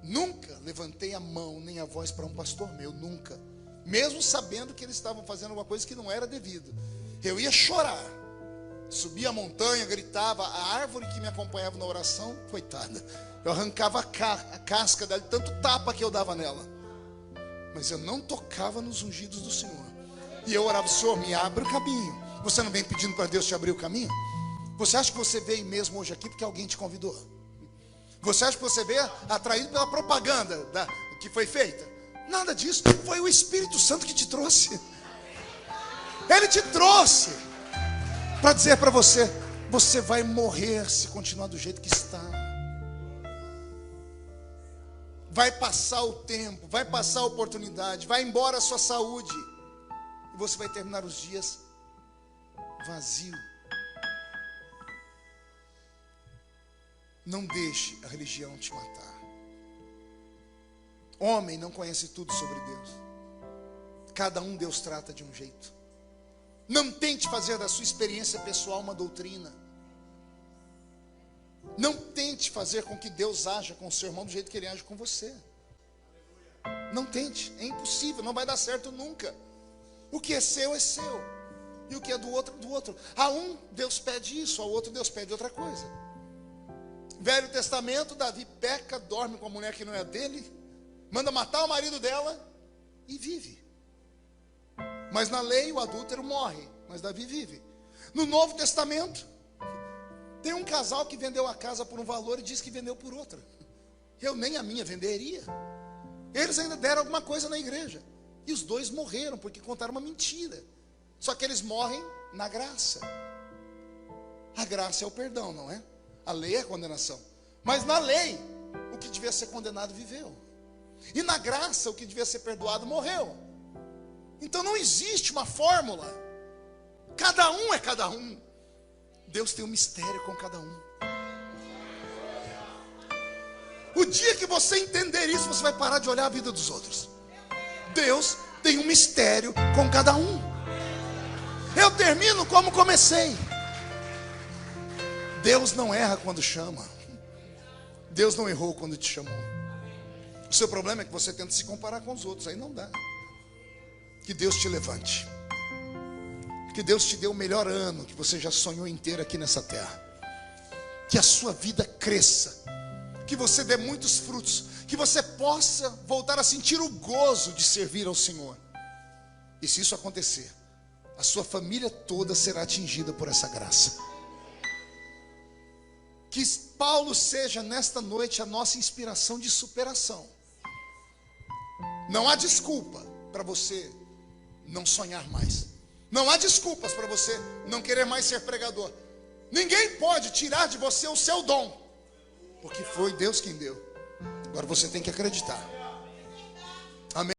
Nunca levantei a mão nem a voz para um pastor meu, nunca. Mesmo sabendo que eles estavam fazendo alguma coisa que não era devido. Eu ia chorar, subia a montanha, gritava. A árvore que me acompanhava na oração, coitada, eu arrancava a casca dela, tanto tapa que eu dava nela. Mas eu não tocava nos ungidos do Senhor. E eu orava, Senhor, me abre o caminho, Você não vem pedindo para Deus te abrir o caminho? Você acha que você veio mesmo hoje aqui porque alguém te convidou? Você acha que você veio atraído pela propaganda que foi feita? Nada disso, foi o Espírito Santo que te trouxe. Ele te trouxe para dizer para você: você vai morrer se continuar do jeito que está. Vai passar o tempo, vai passar a oportunidade, vai embora a sua saúde, e você vai terminar os dias vazio. Não deixe a religião te matar. Homem não conhece tudo sobre Deus. Cada um Deus trata de um jeito. Não tente fazer da sua experiência pessoal uma doutrina. Não tente fazer com que Deus haja com o seu irmão do jeito que ele age com você. Não tente, é impossível, não vai dar certo nunca. O que é seu, e o que é do outro, do outro. A um Deus pede isso, ao outro Deus pede outra coisa. Velho Testamento, Davi peca, dorme com a mulher que não é dele, manda matar o marido dela e vive. Mas na lei o adúltero morre, mas Davi vive. No Novo Testamento, tem um casal que vendeu a casa por um valor e diz que vendeu por outra. Eu nem a minha venderia. Eles ainda deram alguma coisa na igreja. E os dois morreram porque contaram uma mentira. Só que eles morrem na graça. A graça é o perdão, não é? A lei é a condenação. Mas na lei, o que devia ser condenado viveu. E na graça, o que devia ser perdoado morreu. Então não existe uma fórmula. Cada um é cada um. Deus tem um mistério com cada um. O dia que você entender isso, você vai parar de olhar a vida dos outros. Deus tem um mistério com cada um. Eu termino como comecei. Deus não erra quando chama. Deus não errou quando te chamou. O seu problema é que você tenta se comparar com os outros. Aí não dá. Que Deus te levante. Que Deus te dê o melhor ano que você já sonhou inteiro aqui nessa terra. Que a sua vida cresça. Que você dê muitos frutos. Que você possa voltar a sentir o gozo de servir ao Senhor. E se isso acontecer, a sua família toda será atingida por essa graça. Que Paulo seja nesta noite a nossa inspiração de superação. Não há desculpa para você não sonhar mais. Não há desculpas para você não querer mais ser pregador. Ninguém pode tirar de você o seu dom, porque foi Deus quem deu. Agora você tem que acreditar.